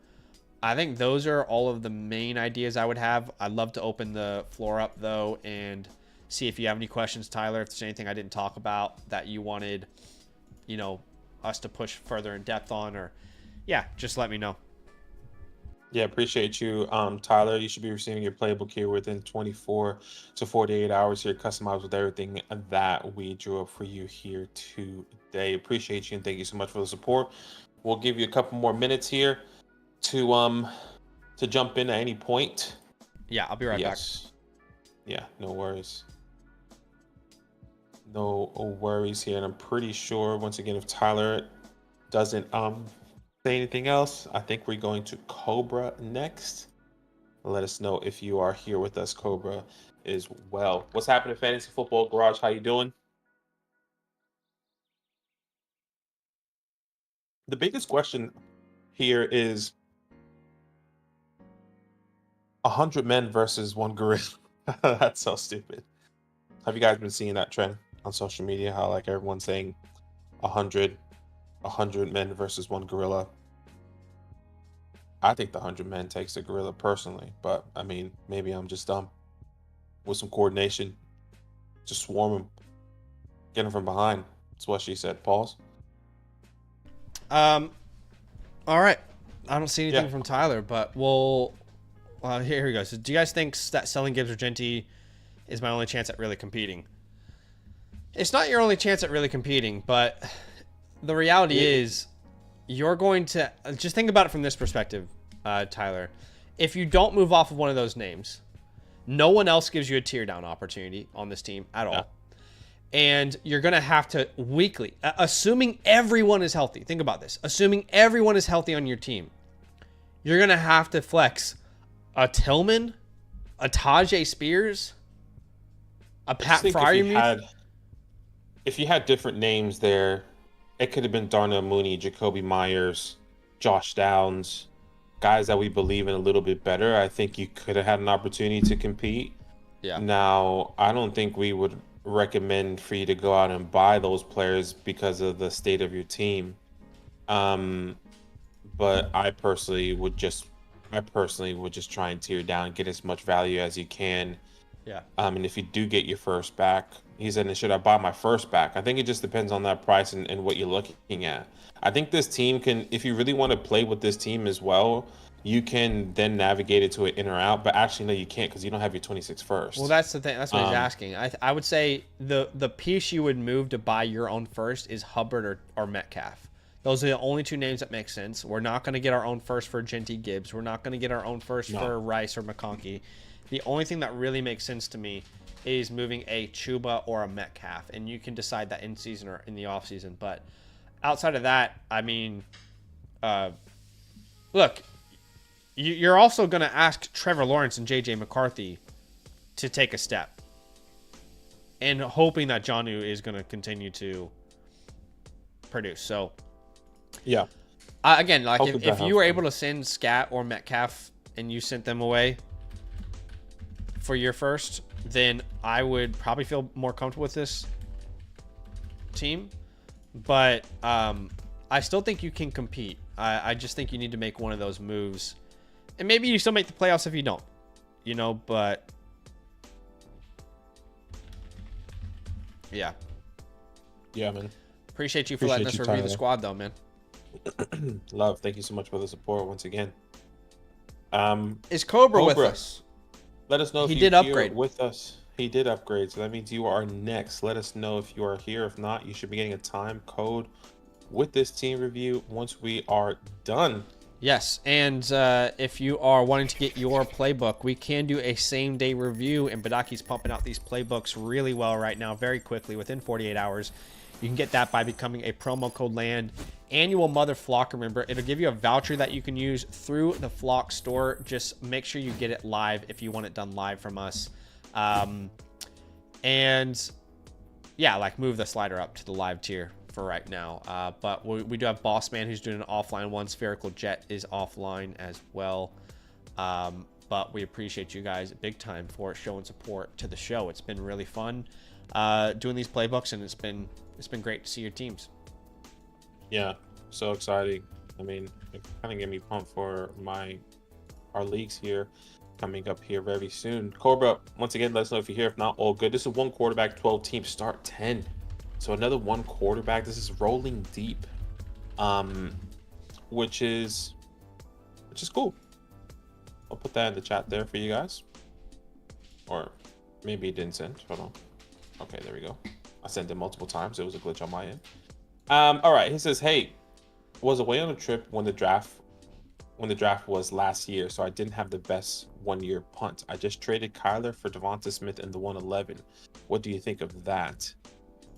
I think those are all of the main ideas I would have. I'd love to open the floor up though and see if you have any questions, Tyler, if there's anything I didn't talk about that you wanted, you know, us to push further in depth on, or yeah, just let me know. Yeah, appreciate you, Tyler. You should be receiving your playbook here within 24 to 48 hours here, customized with everything that we drew up for you here today. Appreciate you and thank you so much for the support. We'll give you a couple more minutes here to jump in at any point. Yeah, I'll be right back. Yes. Yeah, no worries. No worries here. And I'm pretty sure once again if Tyler doesn't say anything else, I think we're going to Cobra next. Let us know if you are here with us, Cobra, as well. What's happening, Fantasy Football Garage? How you doing? The biggest question here is 100 men versus one gorilla. That's so stupid. Have you guys been seeing that trend on social media? How like everyone's saying 100 men versus one gorilla. I think the 100 men takes the gorilla personally, but I mean, maybe I'm just dumb. With some coordination, just swarm him, get him from behind. That's what she said. Pause. All right. I don't see anything Yeah. from Tyler, but here we go. So, do you guys think that selling Gibbs or Genty is my only chance at really competing? It's not your only chance at really competing, but the reality is you're going to just think about it from this perspective, Tyler. If you don't move off of one of those names, no one else gives you a tear down opportunity on this team at all. Yeah. And you're going to have to weekly, assuming everyone is healthy. Think about this. Assuming everyone is healthy on your team, you're going to have to flex a Tillman, a Tajay Spears, a Pat Fryermuth. If you had different names there, it could have been Darnell Mooney, Jacoby Myers, Josh Downs, guys that we believe in a little bit better. I think you could have had an opportunity to compete. Yeah. Now, I don't think we would recommend for you to go out and buy those players because of the state of your team. But I personally would just try and tear down, get as much value as you can. Yeah. And if you do get your first back, he said, should I buy my first back? I think it just depends on that price and what you're looking at. I think this team can, if you really want to play with this team as well, you can then navigate it to an in or out. But actually, no, you can't because you don't have your 26 first. Well, that's the thing. That's what he's asking. I would say the piece you would move to buy your own first is Hubbard or Metcalf. Those are the only two names that make sense. We're not going to get our own first for Genty Gibbs. We're not going to get our own first for Rice or McConkey. The only thing that really makes sense to me is moving a Chuba or a Metcalf, and you can decide that in season or in the off season. But outside of that, I mean, look, you're also going to ask Trevor Lawrence and JJ McCarthy to take a step, and hoping that Jonnu is going to continue to produce. So, yeah. Again, like if you were able to send Scat or Metcalf and you sent them away for your first, then I would probably feel more comfortable with this team. But I still think you can compete. I just think you need to make one of those moves. And maybe you still make the playoffs if you don't. But yeah. Yeah, man. Appreciate you for letting us review the squad, though, man. Love. Thank you so much for the support once again. Is Cobra with us? Let us know if he did upgrade with us. He did upgrade, so that means you are next. Let us know if you are here. If not, you should be getting a time code with this team review once we are done. Yes, and if you are wanting to get your playbook, we can do a same-day review, and Badaki's pumping out these playbooks really well right now, very quickly, within 48 hours. You can get that by becoming a promo code LAND annual Mother Flock. Remember, it'll give you a voucher that you can use through the Flock store. Just make sure you get it live if you want it done live from us. And yeah, like move the slider up to the live tier for right now. But we do have Boss Man who's doing an offline one. Spherical Jet is offline as well. But we appreciate you guys big time for showing support to the show. It's been really fun doing these playbooks, and it's been great to see your teams. Yeah, so exciting. I mean, it kind of get me pumped for our leagues here coming up here very soon. Cobra, once again, let us know if you're here. If not, all good. This is one quarterback, 12 teams, start 10. So another one quarterback. This is rolling deep, which is cool. I'll put that in the chat there for you guys. Or maybe it didn't send. Hold on. Okay, there we go. I sent it multiple times. It was a glitch on my end. All right. He says, "Hey, was away on a trip when the draft was last year, so I didn't have the best 1-year punt. I just traded Kyler for Devonta Smith in the 111. What do you think of that?"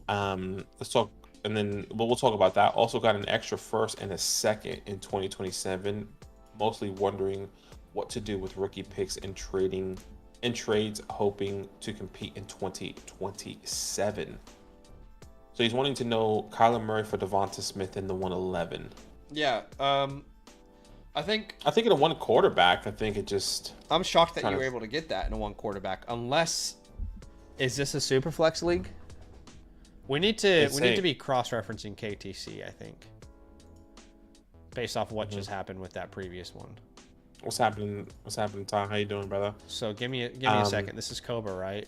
Let's talk, and then we'll talk about that. Also got an extra first and a second in 2027. Mostly wondering what to do with rookie picks and trades, hoping to compete in 2027. So he's wanting to know Kyler Murray for Devonta Smith in the 111. Yeah. I think in a one quarterback, I think it just. I'm shocked that you were able to get that in a one quarterback. Unless, is this a super flex league? We need to be cross-referencing KTC, I think, based off of what just happened with that previous one. What's happening, Tom? How you doing, brother? So give me a second. This is Cobra, right?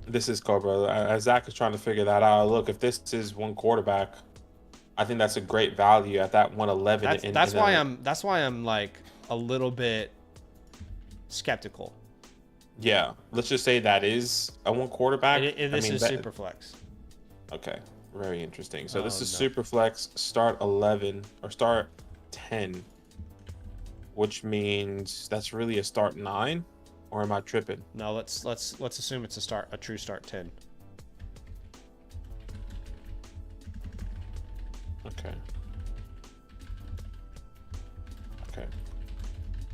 This is Cobra. As Zach is trying to figure that out. Look, if this is one quarterback, I think that's a great value at that 111. That's why I'm like a little bit skeptical. Yeah, let's just say that is a one quarterback. This is super flex. Okay, very interesting. So this is super flex, start 11 or start 10, which means that's really a start 9, or am I tripping? No, let's assume it's a true start 10. Okay.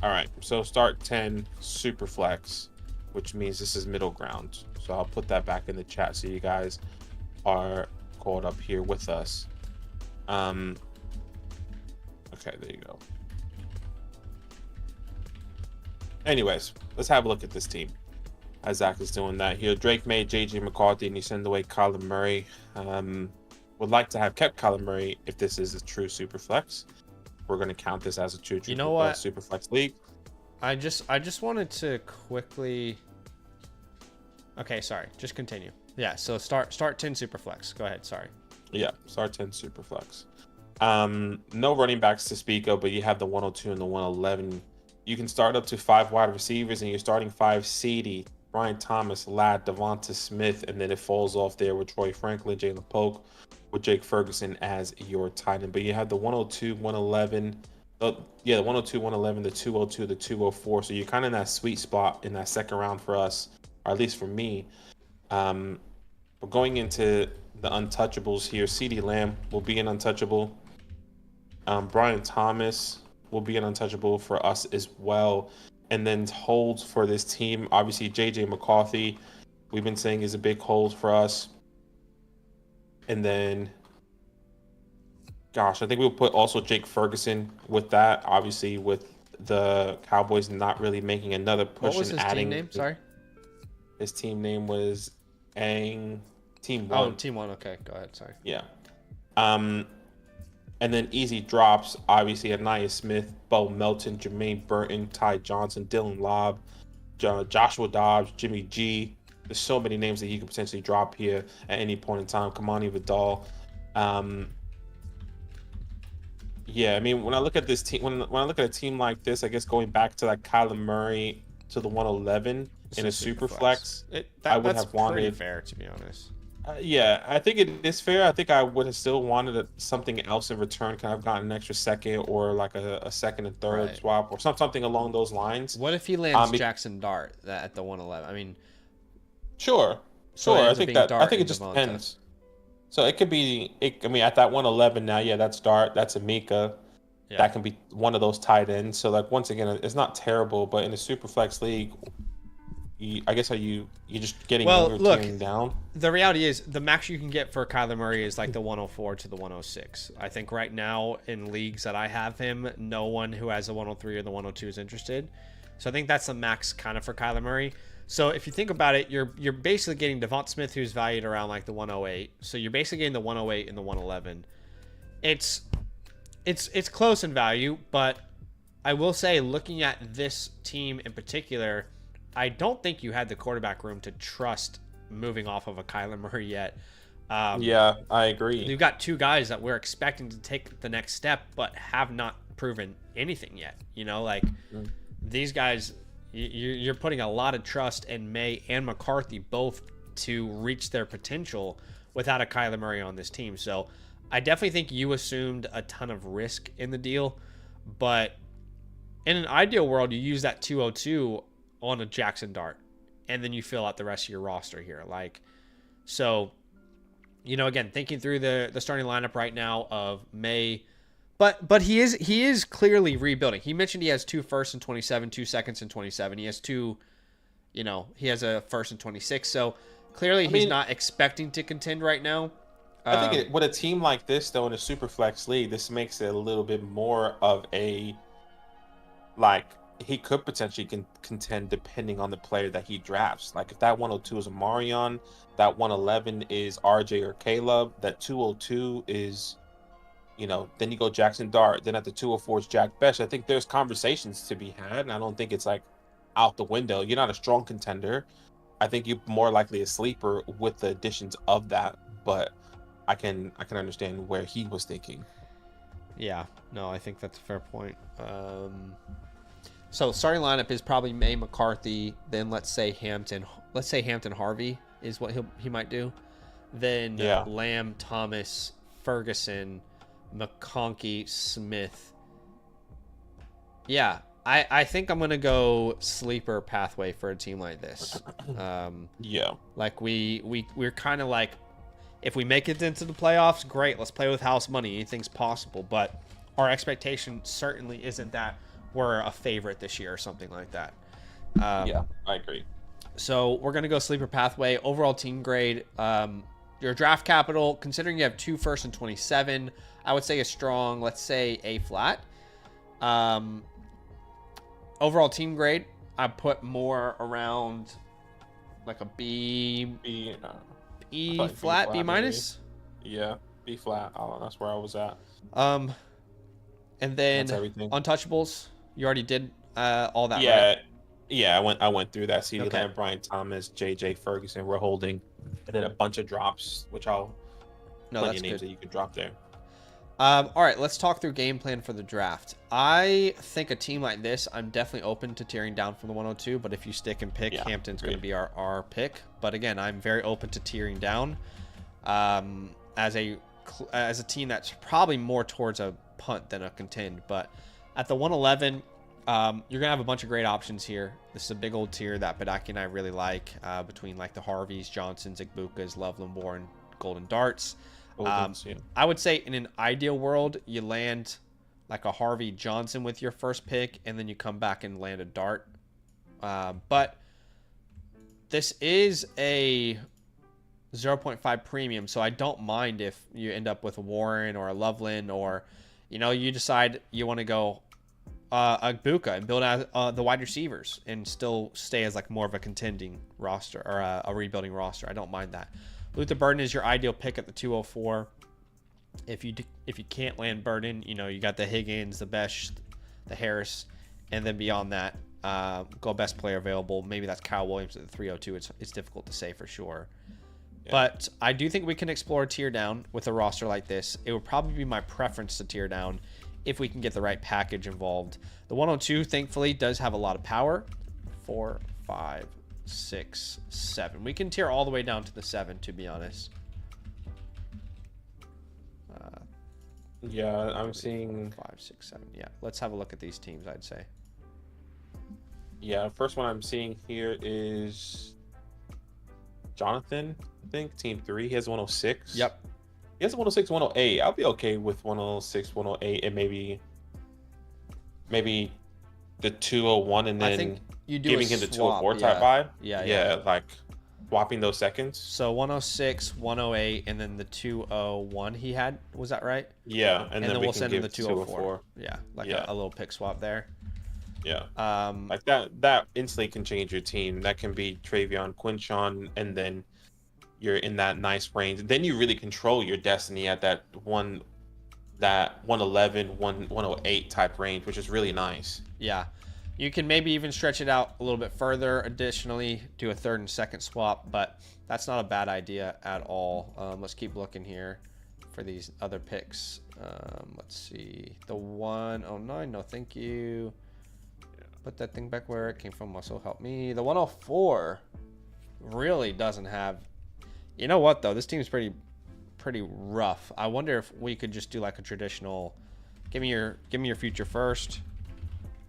All right. So start 10 super flex, which means this is middle ground. So I'll put that back in the chat so you guys are caught up here with us. Okay, there you go. Anyways, let's have a look at this team. As Zach is doing that here, Drake made JJ McCarthy and he sent away Kyler Murray. Would like to have kept Kyler Murray if this is a true super flex. We're going to count this as a true super flex league. I just wanted to quickly. Okay, sorry. Just continue. Yeah. So start 10 super flex. Go ahead. Sorry. Yeah. Start 10 super flex. No running backs to speak of, but you have the 102 and the 111. You can start up to 5 wide receivers, and you're starting 5 CD, Brian Thomas, Ladd, Devonta Smith, and then it falls off there with Troy Franklin, Jalen Polk, with Jake Ferguson as your tight end. But you have the 102, 111, the 102, 111, the 202, the 204. So you're kind of in that sweet spot in that second round for us, or at least for me. We're going into the untouchables here. CeeDee Lamb will be an untouchable. Brian Thomas will be an untouchable for us as well. And then holds for this team, obviously JJ McCarthy, we've been saying is a big hold for us. And then, gosh, I think we'll put also Jake Ferguson with that. Obviously, with the Cowboys not really making another push. What was his team name? Sorry. His team name was Team 1. Oh, Team 1. Okay, go ahead. Sorry. Yeah. And then easy drops, obviously, Anaya Smith, Bo Melton, Jermaine Burton, Ty Johnson, Dylan Lobb, Joshua Dobbs, Jimmy G. There's so many names that you could potentially drop here at any point in time. Kamani Vidal. Yeah, I mean, when I look at this team, when I look at a team like this, I guess going back to like Kyler Murray to the 111 in a super flex, I would have wanted. Pretty fair, to be honest. Yeah, I think it is fair. I think I would have still wanted something else in return. Kind of gotten an extra second or like a second and third swap or something along those lines. What if he lands Jackson Dart at the 111? I mean, sure. I think it just depends. So it could be. I mean, at that 111 now, yeah, that's Dart. That's Amika. Yeah. That can be one of those tight ends. So like once again, it's not terrible, but in a super flex league, I guess you're just getting down. The reality is the max you can get for Kyler Murray is like the 104 to the 106. I think right now in leagues that I have him, no one who has the 103 or the 102 is interested. So I think that's the max kind of for Kyler Murray. So if you think about it, you're basically getting Devonta Smith, who's valued around like the 108. So you're basically getting the 108 and the 111. It's close in value, but I will say, looking at this team in particular, I don't think you had the quarterback room to trust moving off of a Kyler Murray yet. Yeah, I agree. You've got 2 guys that we're expecting to take the next step, but have not proven anything yet. You know, like these guys, you're putting a lot of trust in May and McCarthy both to reach their potential without a Kyler Murray on this team. So I definitely think you assumed a ton of risk in the deal, but in an ideal world, you use that 202 on a Jackson Dart, and then you fill out the rest of your roster here. Like, so, again, thinking through the starting lineup right now of May, but he is clearly rebuilding. He mentioned he has 2 firsts in 27, 2 seconds in 27. He has he has a first in 26. So clearly he's not expecting to contend right now. I think with a team like this, though, in a super flex league, this makes it a little bit more of a, like, he could potentially contend depending on the player that he drafts. Like, if that 102 is a Marion, that 111 is RJ or Caleb, that 202 is, then you go Jackson Dart, then at the 204 is Jack Best. I think there's conversations to be had, and I don't think it's, like, out the window. You're not a strong contender. I think you're more likely a sleeper with the additions of that, but I can understand where he was thinking. Yeah, no, I think that's a fair point. So starting lineup is probably May, McCarthy, then let's say Hampton Harvey is what he might do. Then Lamb, Thomas, Ferguson, McConkey, Smith. Yeah, I think I'm gonna go sleeper pathway for a team like this. Like we're kind of like, if we make it into the playoffs, great. Let's play with house money. Anything's possible, but our expectation certainly isn't that we're a favorite this year or something like that. I agree. So we're gonna go sleeper pathway. Overall team grade. Your draft capital, considering you have 2 firsts and 27, I would say a strong, let's say A flat. Overall team grade, I put more around like a B flat, B minus. Maybe. Yeah, B flat. Oh, that's where I was at. And then untouchables, you already did all that. Yeah, right? Yeah. I went through that. CeeDee Lamb, Brian Thomas, JJ Ferguson. We're holding, and then a bunch of drops, which plenty of names that you could drop there. All right, let's talk through game plan for the draft. I think a team like this, I'm definitely open to tearing down from the 102, but if you stick and pick, Hampton's going to be our pick. But again, I'm very open to tearing down as a team that's probably more towards a punt than a contend. But at the 111, you're going to have a bunch of great options here. This is a big old tier that Badaki and I really like, between like the Harveys, Johnsons, Igbukas, Loveland, Warren, Golden Darts. I would say in an ideal world, you land like a Harvey Johnson with your first pick, and then you come back and land a Dart. But this is a 0.5 premium, so I don't mind if you end up with a Warren or a Loveland, or you decide you want to go Igbuka and build out the wide receivers and still stay as like more of a contending roster or a rebuilding roster. I don't mind that. Luther Burden is your ideal pick at the 204. If you can't land Burden, you got the Higgins, the Best, the Harris, and then beyond that, go best player available. Maybe that's Kyle Williams at the 302. It's difficult to say for sure. Yeah. But I do think we can explore a tier down with a roster like this. It would probably be my preference to tier down if we can get the right package involved. The 102, thankfully, does have a lot of power. 4, 5, 6, 7. We can tier all the way down to the 7, to be honest. I'm seeing 5, 6, 7. Yeah, let's have a look at these teams. I'd say. Yeah, first one I'm seeing here is Jonathan. I think team 3. He has 106. Yep. He has 106, 108. I'll be okay with 106, 108, and maybe the 201, and then I think giving him the 204 type vibe. Yeah, like swapping those seconds. So 106, 108, and then the 201 he had. Was that right? Yeah, and then we'll send him the 204. Yeah, like a little pick swap there. Yeah. Like that instantly can change your team. That can be Travion, Quinshon, and then you're in that nice range. Then you really control your destiny at that 111, 108 type range, which is really nice. Yeah. You can maybe even stretch it out a little bit further. Additionally, do a third and second swap, but that's not a bad idea at all. Let's keep looking here for these other picks. Let's see. The 109, no thank you. Put that thing back where it came from. Also help me. The 104 really doesn't have. You know what though? This team's pretty rough. I wonder if we could just do like a traditional. Give me your future first.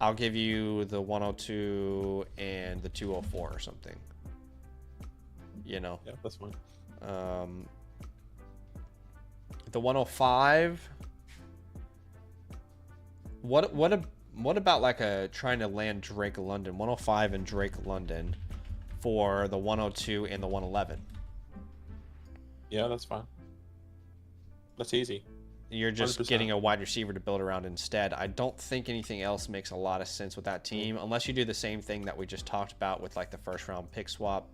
I'll give you the 102 and the 204 or something. You know. Yeah, that's fine. The 105. What about like trying to land Drake London, 105 and Drake London for the 102 and the 111? Yeah, that's fine. That's easy. You're just 100%. getting a wide receiver to build around instead. I don't think anything else makes a lot of sense with that team, unless you do the same thing that we just talked about with like the first round pick swap.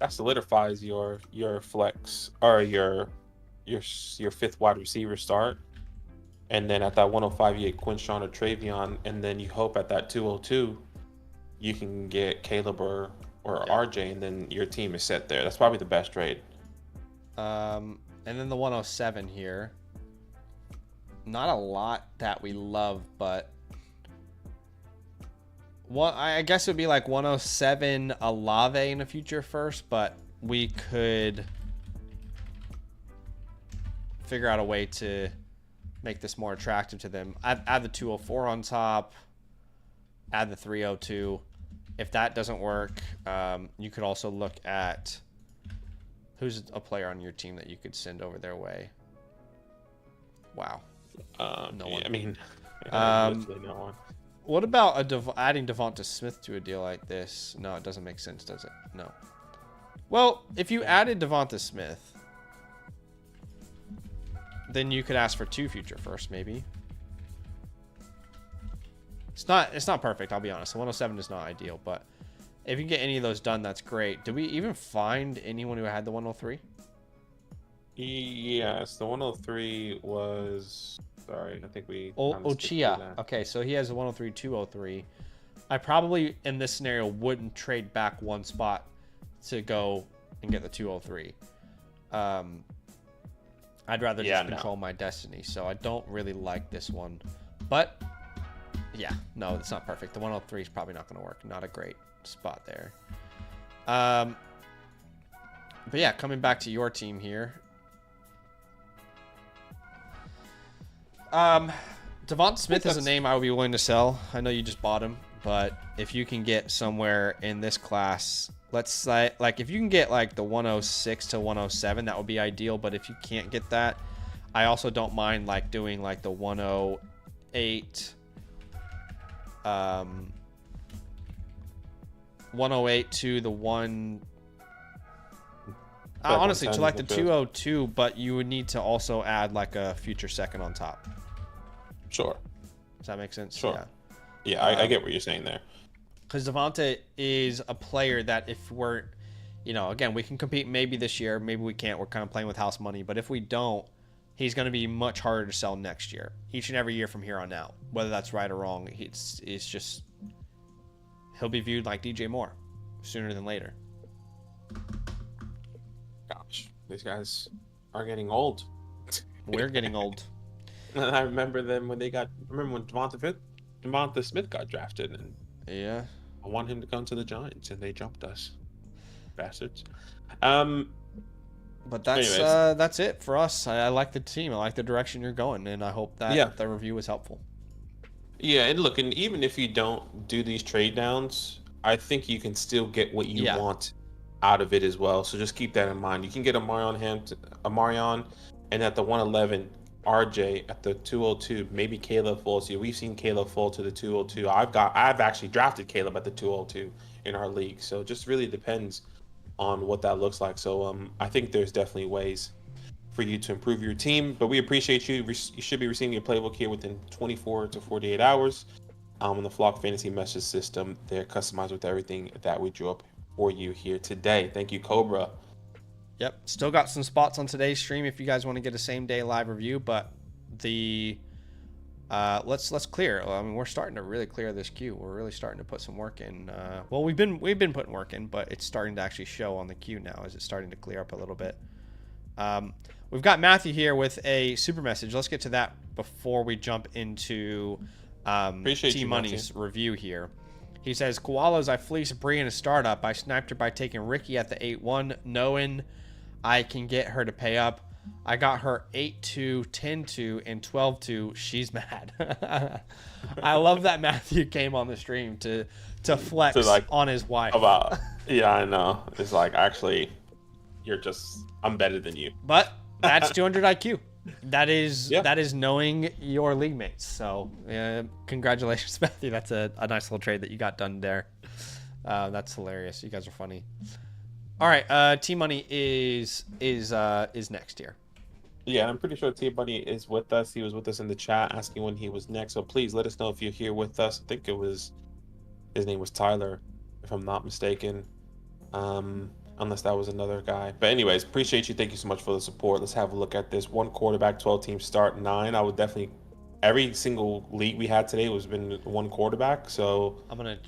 That solidifies your flex or your fifth wide receiver start. And then at that 105, you get Quinshawn or Travion, and then you hope at that 202, you can get Caleb or RJ, and then your team is set there. That's probably the best trade. And then the 107 here. Not a lot that we love, but I guess it would be like 107 Alave in the future first, but we could figure out a way to make this more attractive to them. Add the 204 on top, add the 302. If that doesn't work, you could also look at who's a player on your team that you could send over their way. Wow. No one. I mean, literally no one. What about adding Devonta Smith to a deal like this? No, it doesn't make sense, does it? No. Well, if you added Devonta Smith, then you could ask for 2 future first, maybe. It's not perfect, I'll be honest. The 107 is not ideal, but if you can get any of those done, that's great. Did we even find anyone who had the 103? Yes, the 103 was. Sorry, I think we. Ochia. Okay, so he has a 103, 203. I probably, in this scenario, wouldn't trade back one spot to go and get the 203. I'd rather just control my destiny, so I don't really like this one. But, yeah, no, it's not perfect. The 103 is probably not going to work. Not a great spot there. But, yeah, coming back to your team here. Devonta Smith is a name I would be willing to sell. I know you just bought him, but if you can get somewhere in this class, let's say, like, if you can get like the 106 to 107, that would be ideal. But if you can't get that, I also don't mind like doing like the 108, 108 to the one. Honestly, to like the 202, but you would need to also add like a future second on top. Sure. Does that make sense? Sure. Yeah, I get what you're saying there. Because Devonta is a player that if we're, again, we can compete maybe this year, maybe we can't. We're kind of playing with house money. But if we don't, he's going to be much harder to sell next year, each and every year from here on out. Whether that's right or wrong, it's just, he'll be viewed like DJ Moore sooner than later. Gosh, these guys are getting old. We're getting old. And I remember them when Devonta Smith got drafted, and yeah, I want him to come to the Giants, and they jumped us, bastards. But that's it for us. I like the team. I like the direction you're going, and I hope that the review was helpful. Yeah, and look, and even if you don't do these trade downs, I think you can still get what you want out of it as well. So just keep that in mind. You can get Amarion, and at the 111. RJ at the 202, maybe Caleb falls to you. We've seen Caleb fall to the 202. I've actually drafted Caleb at the 202 in our league. So it just really depends on what that looks like. So I think there's definitely ways for you to improve your team. But we appreciate you. You should be receiving your playbook here within 24 to 48 hours. On the Flock Fantasy message system, they're customized with everything that we drew up for you here today. Thank you, Cobra. Yep, still got some spots on today's stream if you guys want to get a same day live review, but let's clear. I mean, we're starting to really clear this queue. We're really starting to put some work in. Well, we've been putting work in, but it's starting to actually show on the queue now as it's starting to clear up a little bit. We've got Matthew here with a super message. Let's get to that before we jump into T Money's review here. He says, Koalas, I fleeced Bree in a startup. I sniped her by taking Ricky at the 8-1, knowing I can get her to pay up. I got her 8-2, 10-2, and 12-2. She's mad. I love that Matthew came on the stream to flex on his wife. Yeah, I know. It's like, actually, I'm better than you. But that's 200 IQ. That is knowing your league mates. So congratulations, Matthew. That's a nice little trade that you got done there. That's hilarious. You guys are funny. All right, T Money is next here. Yeah, I'm pretty sure T Money is with us. He was with us in the chat asking when he was next. So please let us know if you're here with us. I think his name was Tyler, if I'm not mistaken. Unless that was another guy. But anyways, appreciate you. Thank you so much for the support. Let's have a look at this. 1 quarterback, 12 team start, 9. I would definitely, every single league we had today was been 1 quarterback. So I'm gonna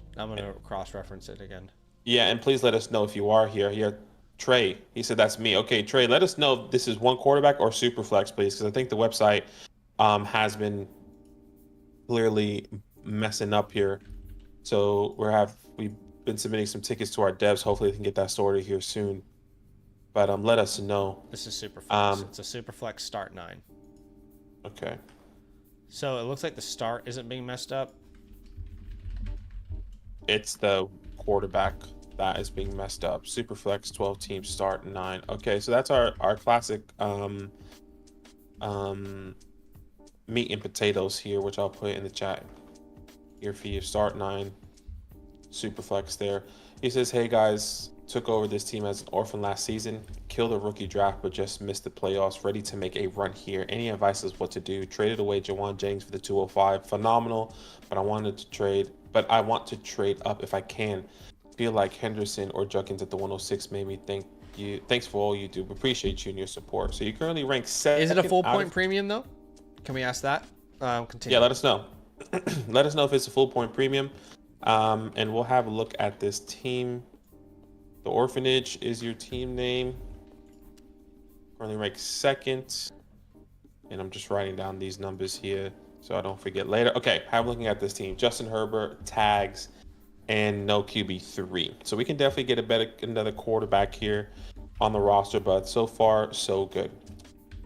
cross-reference it again. Yeah, and please let us know if you are here. Here, Trey, he said that's me. Okay, Trey, let us know if this is 1 quarterback or super flex, please, because I think the website has been clearly messing up here. So we've been submitting some tickets to our devs. Hopefully, we can get that sorted here soon. But let us know. This is super flex. It's a super flex start 9. Okay. So it looks like the start isn't being messed up. It's the quarterback that is being messed up. Superflex 12 team start 9. Okay, so that's our classic meat and potatoes here, which I'll put in the chat here for you. Start 9 Superflex there. He says, hey guys, took over this team as an orphan last season, killed a rookie draft but just missed the playoffs, ready to make a run here. Any advice is what to do? Traded away Jawan Jennings for the 205, phenomenal, but I want to trade up if I can. Feel like Henderson or Judkins at the 106 made me think you. Thanks for all you do. Appreciate you and your support. So you currently rank 7th. Is it a full point premium though? Can we ask that? Continue. Yeah, let us know. Let us know if it's a full point premium, and we'll have a look at this team. The Orphanage is your team name. Currently ranked 2nd, and I'm just writing down these numbers here so I don't forget later. Okay, I'm looking at this team. Justin Herbert, tags, and no QB3. So we can definitely get another quarterback here on the roster, but so far, so good.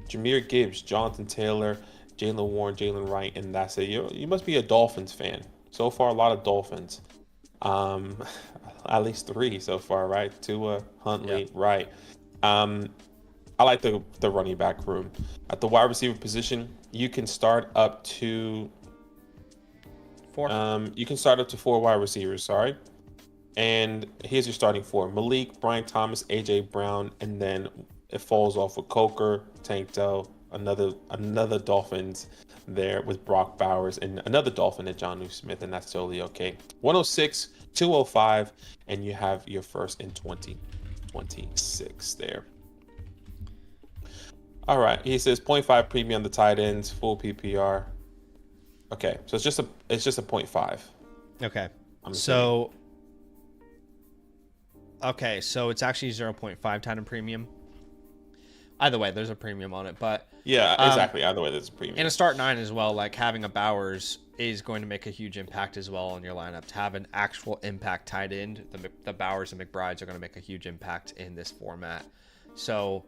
Jahmyr Gibbs, Jonathan Taylor, Jalen Warren, Jalen Wright, and that's it. You must be a Dolphins fan. So far, a lot of Dolphins. At least 3 so far, right? Tua, Huntley, Yep. Wright. I like the running back room. At the wide receiver position, you can start up to 4. You can start up to 4 wide receivers, sorry. And here's your starting 4. Malik, Brian Thomas, AJ Brown, and then it falls off with Coker, Tank Dell, another Dolphins there with Brock Bowers, and another Dolphin at John Smith, and that's totally okay. 106, 205, and you have your first in 2026 there. All right, he says 0.5 premium on the tight ends, full PPR. Okay, so it's just a 0.5. Okay. So it's actually 0.5 tight end premium. Either way, there's a premium on it, but yeah, exactly. Either way, there's a premium. In a start 9 as well, like having a Bowers is going to make a huge impact as well on your lineup. To have an actual impact tight end, the Bowers and McBrides are going to make a huge impact in this format. So,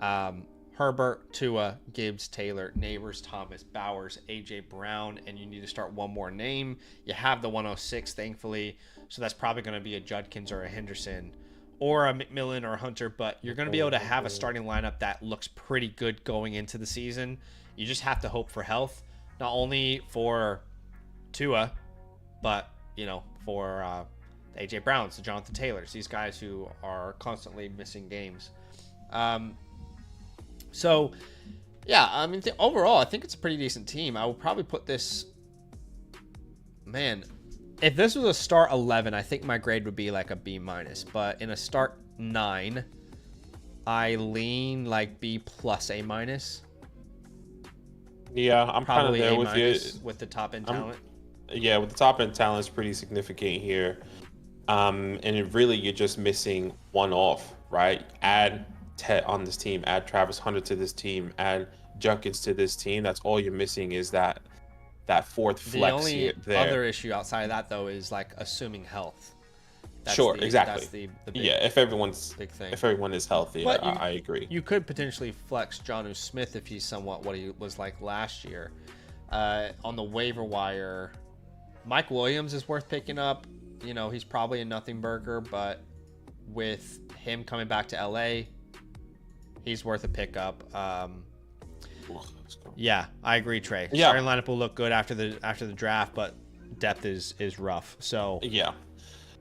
Herbert, Tua, Gibbs, Taylor, Neighbors, Thomas, Bowers, AJ Brown, and you need to start one more name. You have the 106, thankfully, so that's probably going to be a Judkins or a Henderson or a McMillan or a Hunter, but you're going to be able to have a starting lineup that looks pretty good going into the season. You just have to hope for health, not only for Tua, but, for the AJ Browns, the Jonathan Taylors, these guys who are constantly missing games. So, yeah, I mean, overall, I think it's a pretty decent team. I would probably put this, if this was a start 11, I think my grade would be like a B-, but in a start 9, I lean like B+, A-. Yeah, I'm kind of there with you. With the top end talent. Yeah, with the top end talent is pretty significant here. And you're just missing one off, right? Add Tet on this team, add Travis Hunter to this team, add Judkins to this team. That's all you're missing is that that fourth The flex only here there. other issue outside of that, though, is like assuming health. Sure, exactly. That's the big, if everyone's big thing. if everyone is healthy, But I agree. You could potentially flex Jonnu Smith if he's somewhat what he was like last year. On the waiver wire, Mike Williams is worth picking up. You know, he's probably a nothing burger, but with him coming back to LA, he's worth a pickup. Yeah, I agree, Trey. Yeah. Starting lineup will look good after the draft, but depth is rough. So yeah.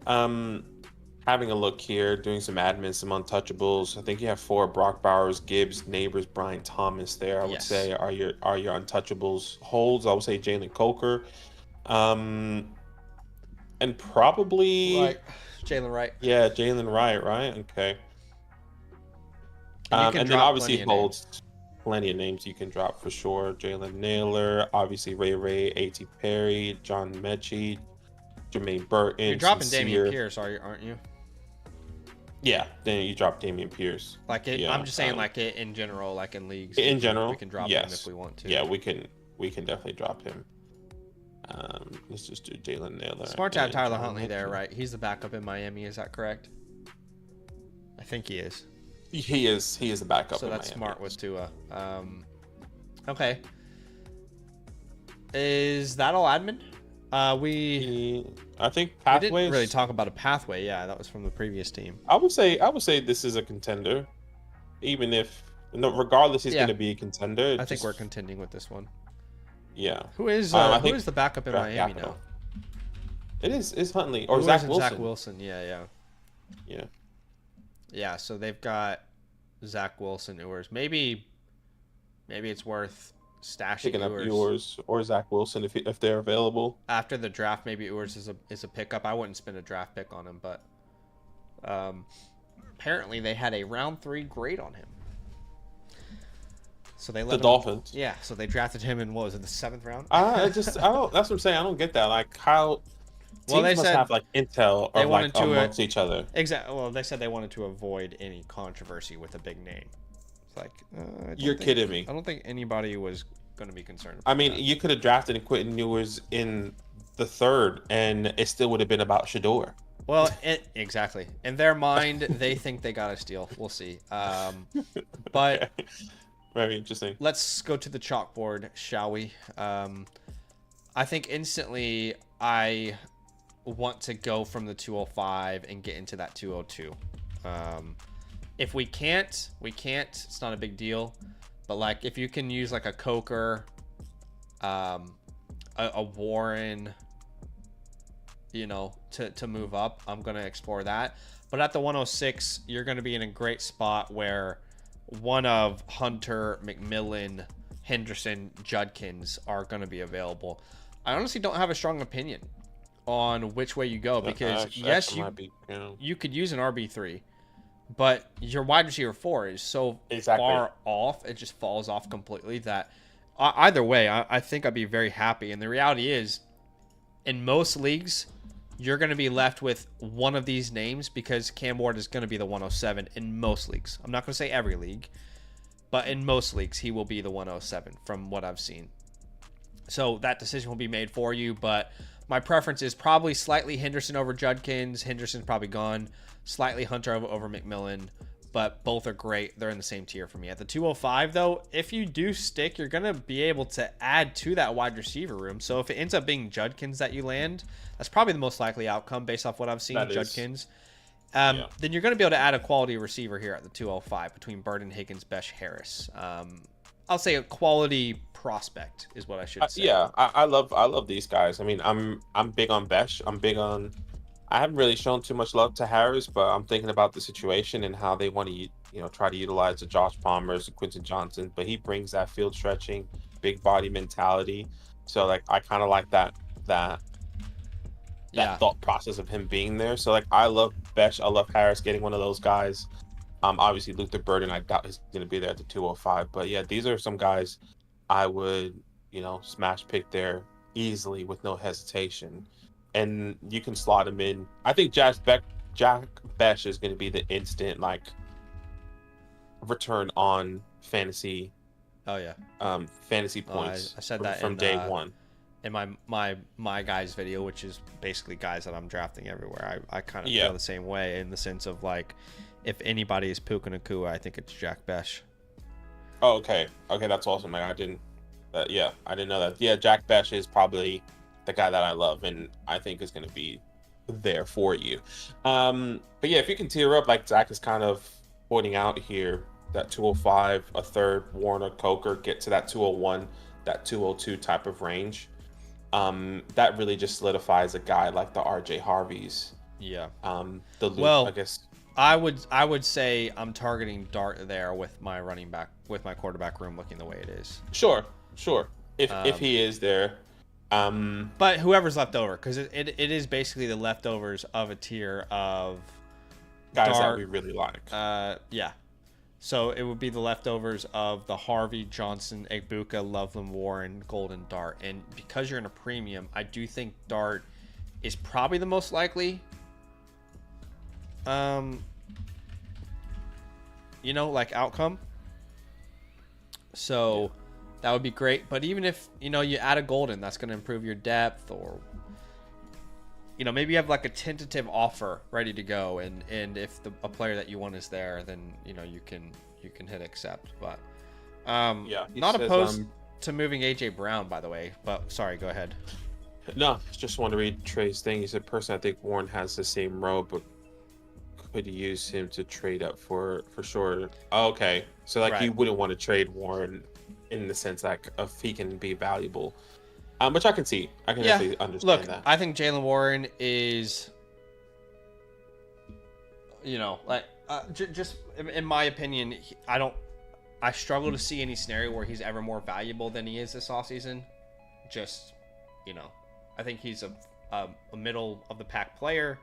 Having a look here, doing some admin, some untouchables. I think you have 4 Brock Bowers, Gibbs, Neighbors, Brian Thomas there. I would say are your untouchables holds. I would say Jalen Coker. And probably Jalen Wright. Yeah, Jalen Wright, right? Okay. And then obviously holds plenty of names you can drop for sure. Jalen Naylor, obviously Ray, A.T. Perry, John Mechie, Jermaine Burton. You're dropping Dameon Pierce, aren't you? Yeah, then you drop Dameon Pierce. I'm just saying, in general, like in leagues. In general, we can drop him if we want to. Yeah, we can definitely drop him. Let's just do Jalen Naylor. Smart to have Tyler Huntley there, right? He's the backup in Miami. Is that correct? I think he is. He is the backup. So that's smart with Tua. Okay. Is that all admin? I think pathways. We didn't really talk about a pathway. Yeah, that was from the previous team. I would say this is a contender, even if regardless he's going to be a contender. I think we're contending with this one. Yeah. Who is the backup in Miami now? It's Huntley or Zach Wilson. Zach Wilson. Yeah. Yeah. So they've got Zach Wilson, Ewers. Maybe it's worth stashing picking up Ewers or Zach Wilson if they're available after the draft. Maybe Ewers is a pickup. I wouldn't spend a draft pick on him, but apparently they had a round 3 grade on him. So they let the Dolphins. Yeah, so they drafted him in what was it, the 7th round? I don't. That's what I'm saying. I don't get that. Like how. Teams they must said have like intel they of wanted like to amongst each other. Exactly. Well, they said they wanted to avoid any controversy with a big name. It's like you're kidding me. I don't think anybody was going to be concerned. I mean, you could have drafted Quentin Ewers in the 3rd, and it still would have been about Shador. Well, exactly. In their mind, they think they got a steal. We'll see. But very interesting. Let's go to the chalkboard, shall we? I think instantly I want to go from the 205 and get into that 202. If we can't. It's not a big deal. But like if you can use like a Coker, a Warren, to move up, I'm going to explore that. But at the 106, you're going to be in a great spot where one of Hunter, McMillan, Henderson, Judkins are going to be available. I honestly don't have a strong opinion on which way you go because you could use an RB3, but your wide receiver 4 is so far off, it just falls off completely that either way, I think I'd be very happy. And the reality is, in most leagues, you're going to be left with one of these names because Cam Ward is going to be the 107 in most leagues. I'm not going to say every league, but in most leagues, he will be the 107 from what I've seen. So that decision will be made for you, but my preference is probably slightly Henderson over Judkins. Henderson's probably gone. Slightly Hunter over McMillan, but both are great. They're in the same tier for me. At the 205, though, if you do stick, you're going to be able to add to that wide receiver room. So if it ends up being Judkins that you land, that's probably the most likely outcome based off what I've seen, Judkins. Then you're going to be able to add a quality receiver here at the 205 between Burden, Higgins, Besh, Harris. I'll say a quality prospect is what I should say. I love these guys. I mean, I'm big on Besh. I haven't really shown too much love to Harris, but I'm thinking about the situation and how they want to, try to utilize the Josh Palmers, the Quentin Johnson, but he brings that field stretching, big body mentality. So like, I kind of like that thought process of him being there. So like, I love Besh. I love Harris getting one of those guys. Obviously Luther Burden, I doubt he's going to be there at the 205, but yeah, these are some guys I would, smash pick there easily with no hesitation. And you can slot him in. I think Jack Besh is going to be the instant return on fantasy. Oh yeah. Fantasy points. I said that from day one. in my guys video, which is basically guys that I'm drafting everywhere. I kind of Yeah. feel the same way in the sense of like, if anybody is Puka Nakua, I think it's Jack Besh. Oh, okay. Okay, that's awesome, man. I didn't know that. Yeah, Jack Besh is probably the guy that I love and I think is going to be there for you. But yeah, if you can tier up like Zach is kind of pointing out here, that 205, a third, Warner, Coker, get to that 201, that 202 type of range. That really just solidifies a guy like the RJ Harveys. Yeah. The Luke, Well, I guess. I would say I'm targeting Dart there with my running back, with my quarterback room looking the way it is. Sure. If he is there. But whoever's left over, because it is basically the leftovers of a tier of guys Dart, that we really like. Yeah. So it would be the leftovers of the Harvey, Johnson, Egbuka, Loveland, Warren, Golden, Dart. And because you're in a premium, I do think Dart is probably the most likely. Like outcome. So that would be great. But even if, you add a Golden, that's going to improve your depth, or, maybe you have like a tentative offer ready to go. And if a player that you want is there, then, you can hit accept. But, not opposed to moving AJ Brown, by the way, but sorry, go ahead. No, just want to read Trey's thing. He said, personally, I think Warren has the same row, but could use him to trade up for sure. Oh, okay, so like Right. you wouldn't want to trade Warren in the sense like if he can be valuable, which I can see. I can definitely understand that. I think Jalen Warren is, just in my opinion, I struggle to see any scenario where he's ever more valuable than he is this offseason. Just, I think he's a middle of the pack player.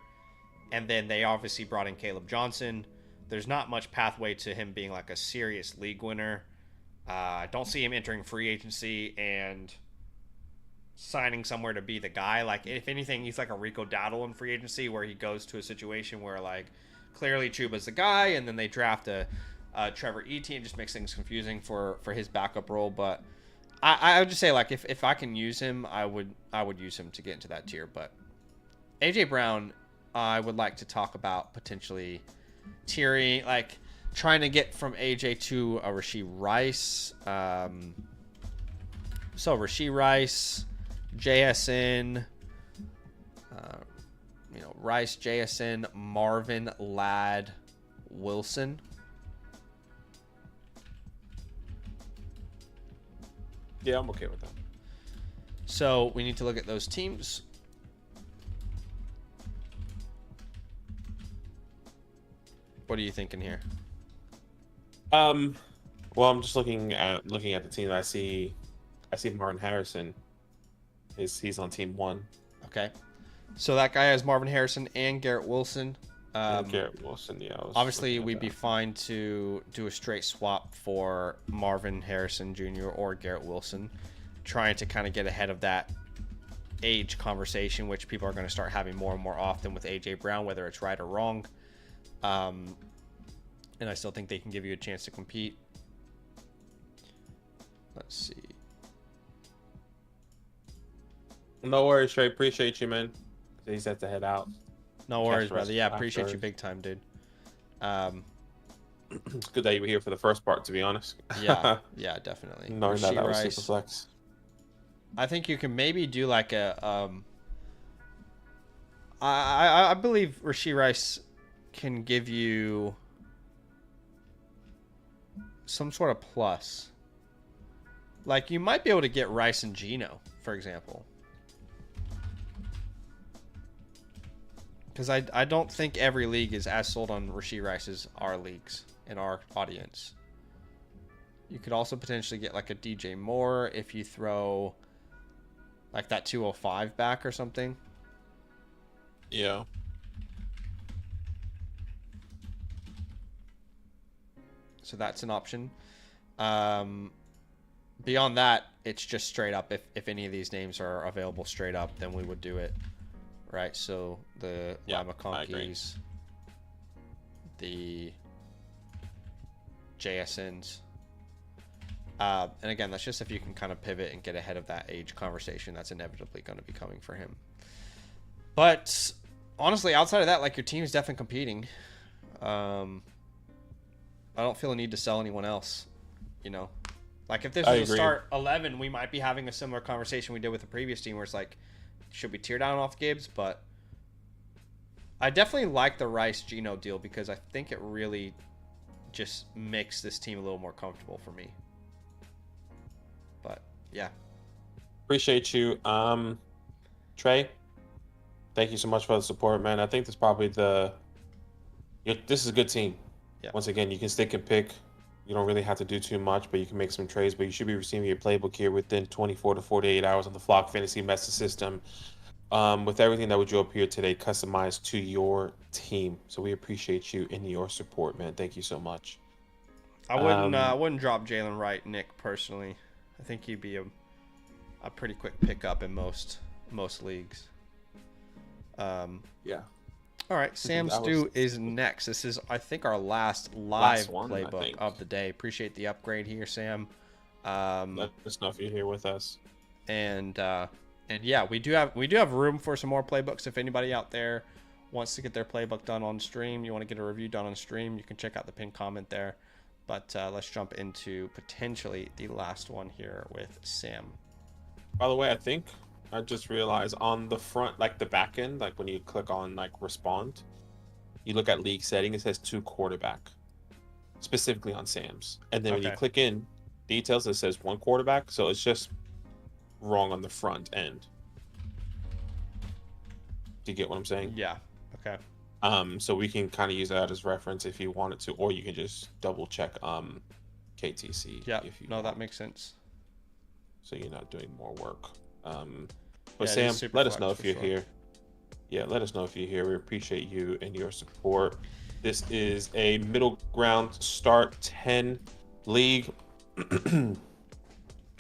And then they obviously brought in Caleb Johnson. There's not much pathway to him being like a serious league winner. I don't see him entering free agency and signing somewhere to be the guy. Like, if anything, he's like a Rico Dowdle in free agency, where he goes to a situation where, like, clearly Chuba's the guy, and then they draft a Trevor Etienne, and just makes things confusing for his backup role. But I would just say, like, if I can use him, I would use him to get into that tier. But AJ Brown, I would like to talk about potentially tiering, like trying to get from AJ to a Rashee Rice. So Rashee Rice, JSN, Rice, JSN, Marvin, Ladd, Wilson. Yeah, I'm okay with that. So we need to look at those teams. What are you thinking here? Well, I'm just looking at the team. I see Martin Harrison. He's on team 1. Okay. So that guy has Marvin Harrison and Garrett Wilson. Garrett Wilson, yeah. Obviously, we'd be fine to do a straight swap for Marvin Harrison Jr. or Garrett Wilson, trying to kind of get ahead of that age conversation, which people are going to start having more and more often with AJ Brown, whether it's right or wrong. And I still think they can give you a chance to compete. Let's see. No worries, Trey. Appreciate you, man. He's had to head out. No worries, brother. Yeah, appreciate you big time, dude. It's good that you were here for the first part, to be honest. Yeah, definitely. Knowing that was Rice. super flex. I think you can maybe do like a. I believe Rashee Rice can give you some sort of plus. Like, you might be able to get Rice and Geno, for example. Because I don't think every league is as sold on Rashee Rice as our leagues in our audience. You could also potentially get like a DJ Moore if you throw like that 205 back or something. Yeah. So that's an option. Beyond that, it's just straight up. If any of these names are available straight up, then we would do it. Right? So the McConkeys, the JSNs. And again, that's just if you can kind of pivot and get ahead of that age conversation that's inevitably going to be coming for him. But honestly, outside of that, like, your team is definitely competing. I don't feel a need to sell anyone else, you know? Like, if this was a start 11, we might be having a similar conversation we did with the previous team where it's like, should we tear down off Gibbs? But I definitely like the Rice Geno deal because I think it really just makes this team a little more comfortable for me. But yeah. Appreciate you. Trey, thank you so much for the support, man. I think this is probably this is a good team. Yeah. Once again, you can stick and pick. You don't really have to do too much, but you can make some trades. But you should be receiving your playbook here within 24 to 48 hours on the Flock Fantasy Message System. With everything that we drew up here today, customized to your team. So we appreciate you and your support, man. Thank you so much. I wouldn't drop Jalen Wright, Nick, personally. I think he'd be a pretty quick pickup in most leagues. Yeah. All right, Sam Stew is next. This is, I think, our last live playbook of the day. Appreciate the upgrade here, Sam. Let us know if you're here with us. And yeah, we do have room for some more playbooks. If anybody out there wants to get their playbook done on stream, you want to get a review done on stream, you can check out the pinned comment there. But let's jump into potentially the last one here with Sam. By the way, I think I just realized on the front, like the back end, like when you click on like respond, you look at league setting, it says 2 quarterback, specifically on Sam's. And then when you click in details, it says 1 quarterback. So it's just wrong on the front end. Do you get what I'm saying? Yeah. Okay. So we can kind of use that as reference if you wanted to, or you can just double check KTC. Yeah. If you want. That makes sense. So you're not doing more work. But yeah, Sam, let us know if you're here. Yeah, let us know if you're here. We appreciate you and your support. This is a middle ground start 10 league.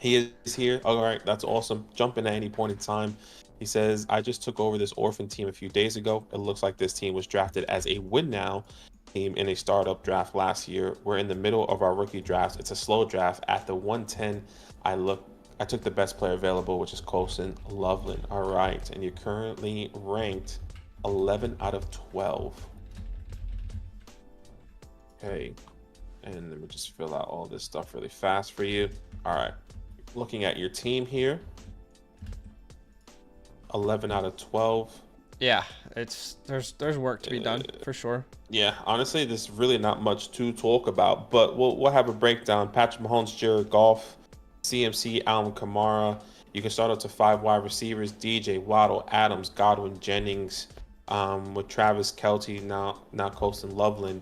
He is here. All right, that's awesome. Jump in at any point in time. He says, I just took over this orphan team a few days ago. It looks like this team was drafted as a win now team in a startup draft last year. We're in the middle of our rookie draft. It's a slow draft. At the 110, I took the best player available, which is Colson Loveland. All right, and you're currently ranked 11 out of 12. Okay, and let me just fill out all this stuff really fast for you. All right, looking at your team here, 11 out of 12. Yeah, there's work to be done for sure. Yeah, honestly, there's really not much to talk about, but we'll have a breakdown. Patrick Mahomes, Jared Goff, CMC, Alvin Kamara. You can start up to 5 wide receivers: DJ, Waddle, Adams, Godwin, Jennings, with Travis Kelce, now Colson Loveland.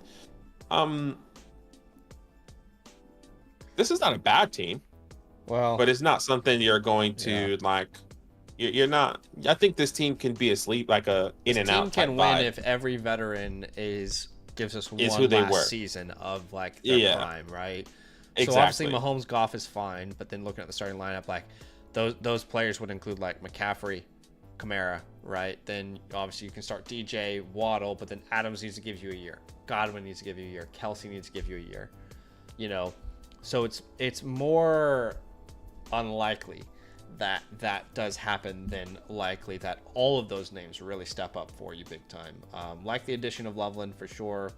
This is not a bad team. Well, but it's not something you're going to like. You're not. I think this team can be asleep, like a in and out. This team can win if every veteran gives us one last season of like their prime, right? Exactly. So obviously Mahomes, Goff is fine, but then looking at the starting lineup, like those players would include like McCaffrey, Kamara, right? Then obviously you can start DJ, Waddle, but then Adams needs to give you a year. Godwin needs to give you a year. Kelce needs to give you a year. You know, so it's more unlikely that does happen than likely that all of those names really step up for you big time. Like the addition of Loveland for sure.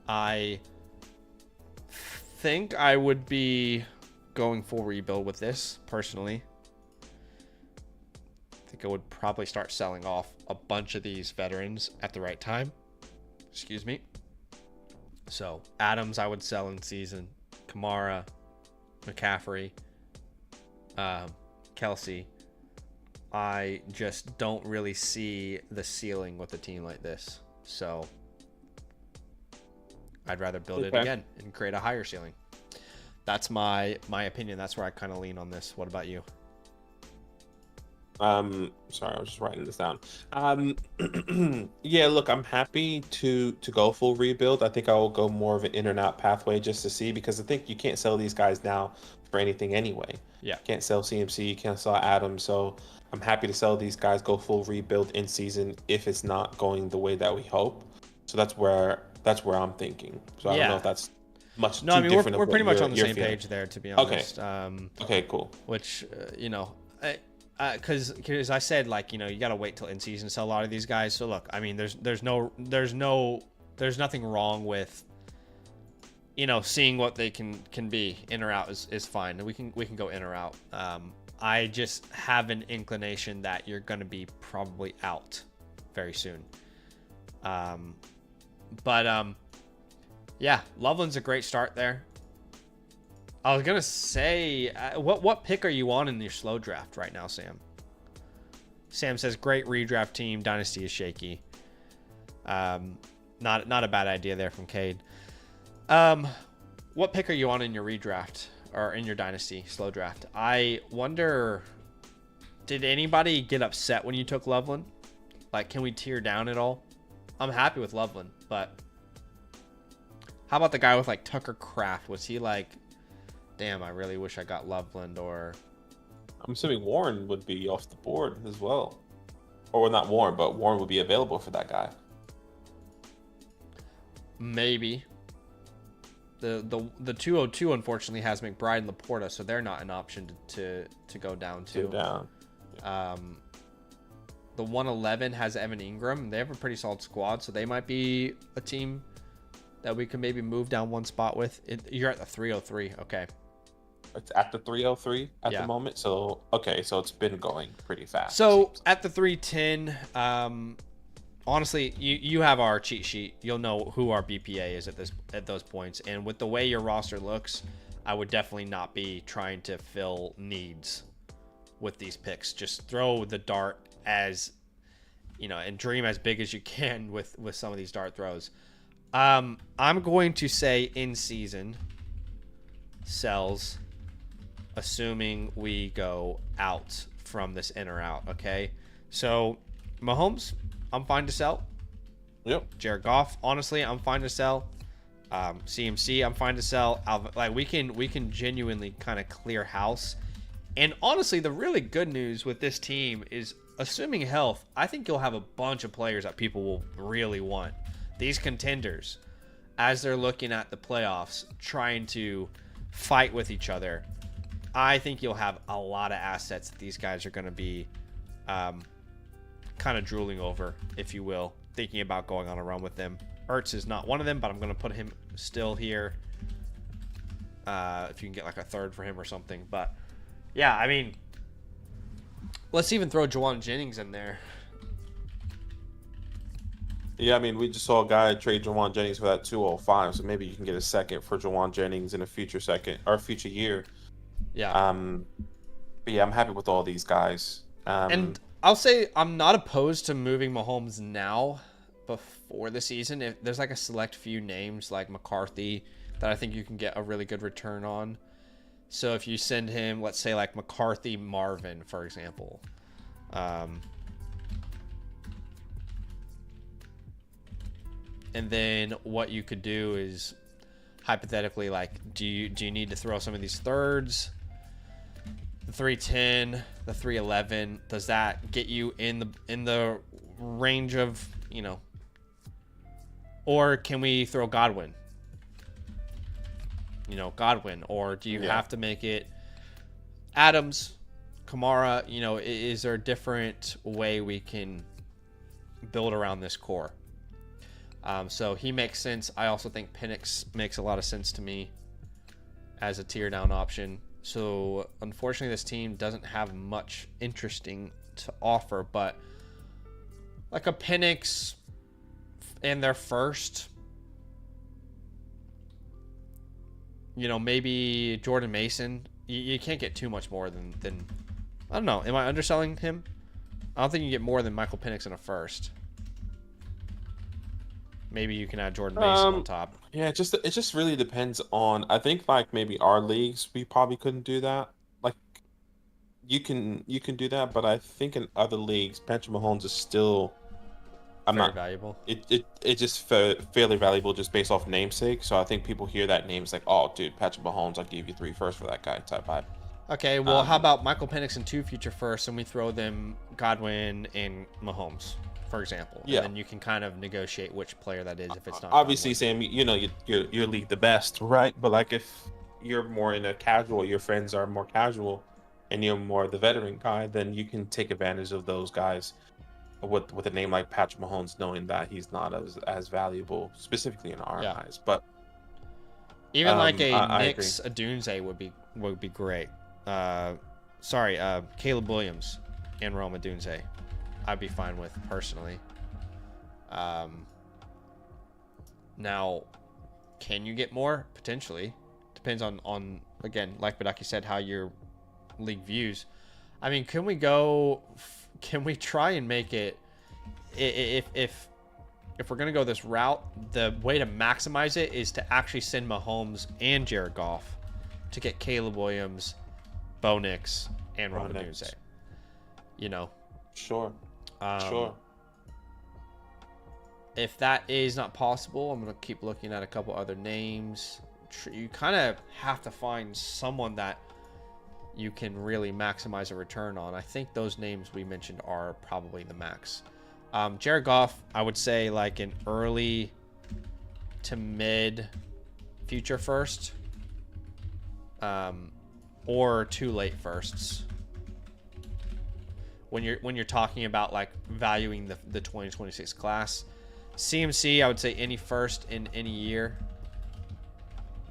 I think I would be going full rebuild with this personally. I think I would probably start selling off a bunch of these veterans at the right time. Excuse me. So Adams I would sell in season. Kamara, McCaffrey, Kelce. I just don't really see the ceiling with a team like this. So I'd rather build it again and create a higher ceiling. That's my opinion. That's where I kind of lean on this. What about you? Sorry, I was just writing this down. Yeah, look, I'm happy to go full rebuild. I think I will go more of an in and out pathway just to see, because I think you can't sell these guys now for anything anyway. Yeah. Can't sell CMC, you can't sell Adams. So I'm happy to sell these guys, go full rebuild in season if it's not going the way that we hope. So that's where I'm thinking. So I don't know if that's much No, too I mean different we're of what pretty much on the you're same feeling. page there, to be Okay. honest. Okay, cool. Which you know, because I said, like, you know, you gotta wait till in season to sell a lot of these guys. So look, I mean, there's nothing wrong with, you know, seeing what they can be. In or out is fine. We can go in or out. I just have an inclination that you're gonna be probably out very soon. Yeah, Loveland's a great start there. I was gonna say, what pick are you on in your slow draft right now, Sam? Sam says, great redraft team. Dynasty is shaky. Not a bad idea there from Cade. What pick are you on in your redraft or in your Dynasty slow draft? I wonder, did anybody get upset when you took Loveland? Like, can we tear down at all? I'm happy with Loveland, but how about the guy with like Tucker Kraft? Was he like, damn, I really wish I got Loveland? Or I'm assuming Warren would be off the board as well. Or not Warren, but Warren would be available for that guy. maybe. The 202 unfortunately has McBride and Laporta, so they're not an option to go down to. The 111 has Evan Ingram. They have a pretty solid squad, so they might be a team that we can maybe move down one spot with. You're at the 303. Okay. It's at the 303 at the moment. So, okay, so it's been going pretty fast. So at the 310, honestly, you have our cheat sheet. You'll know who our BPA is at those points. And with the way your roster looks, I would definitely not be trying to fill needs with these picks. Just throw the dart as, you know, and dream as big as you can with some of these dart throws. I'm going to say in season sells, assuming we go out from this in or out. Okay, so Mahomes, I'm fine to sell. Yep. Jared Goff, honestly, I'm fine to sell. CMC, I'm fine to sell. Like we can genuinely kind of clear house. And honestly, the really good news with this team is, assuming health, I think you'll have a bunch of players that people will really want. These contenders, as they're looking at the playoffs, trying to fight with each other, I think you'll have a lot of assets that these guys are going to be kind of drooling over, if you will, thinking about going on a run with them. Ertz is not one of them, but I'm going to put him still here. If you can get like a third for him or something. But yeah, I mean, let's even throw Juwan Jennings in there. Yeah, I mean, we just saw a guy trade Juwan Jennings for that 205, so maybe you can get a second for Juwan Jennings in a future second or future year. Yeah. But yeah, I'm happy with all these guys. And I'll say I'm not opposed to moving Mahomes now before the season. If there's like a select few names like McCarthy that I think you can get a really good return on. So if you send him, let's say like McCarthy Marvin, for example. And then what you could do is hypothetically, like, do you need to throw some of these thirds? The 310, the 311, does that get you in the range of, you know, or can we throw Godwin? You know, Godwin, or do you have to make it Adams, Kamara? You know, is there a different way we can build around this core? So he makes sense. I also think Penix makes a lot of sense to me as a tier down option. So unfortunately, this team doesn't have much interesting to offer, but like a Penix and their first, you know, maybe Jordan Mason. You can't get too much more than I don't know. Am I underselling him? I don't think you get more than Michael Penix in a first. Maybe you can add Jordan Mason on top. Yeah, it just really depends on. I think like maybe our leagues we probably couldn't do that. Like you can do that, but I think in other leagues, Patrick Mahomes is still Very valuable. It just fairly valuable just based off namesake. So I think people hear that name, it's like, oh, dude, Patrick Mahomes, I'll give you 3 firsts for that guy type vibe. Okay, well, how about Michael Penix and 2 future firsts, and we throw them Godwin and Mahomes for example. Yeah. And then you can kind of negotiate which player that is if it's not. Obviously, Sam, you know your league the best, right? But like if you're more in a casual, your friends are more casual, and you're more the veteran guy, then you can take advantage of those guys with a name like Patrick Mahomes, knowing that he's not as valuable, specifically in our eyes. But even like a I Knicks, a Dunze would be great. Caleb Williams and Roma Dunze, I'd be fine with personally. Now, can you get more? Potentially. Depends on again, like Badaki said, how your league views. I mean, can we try and make it, if we're going to go this route, the way to maximize it is to actually send Mahomes and Jared Goff to get Caleb Williams, Bo Nix, and Roma Dunze. You know? Sure. If that is not possible, I'm going to keep looking at a couple other names. You kind of have to find someone that you can really maximize a return on. I think those names we mentioned are probably the max. Jared Goff, I would say like an early to mid future first, or too late firsts. When you're talking about like valuing the 2026 class, CMC, I would say any first in any year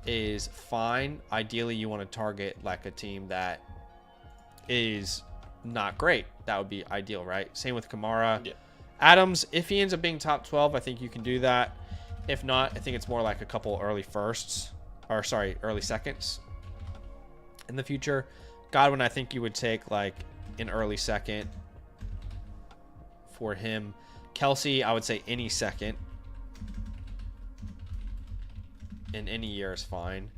is fine. Ideally, you want to target like a team that is not great. That would be ideal, right? Same with Kamara. Yeah. Adams, if he ends up being top 12, I think you can do that. If not, I think it's more like a couple early seconds in the future. Godwin, I think you would take like an early second for him. Kelsey, I would say any second in any year is fine.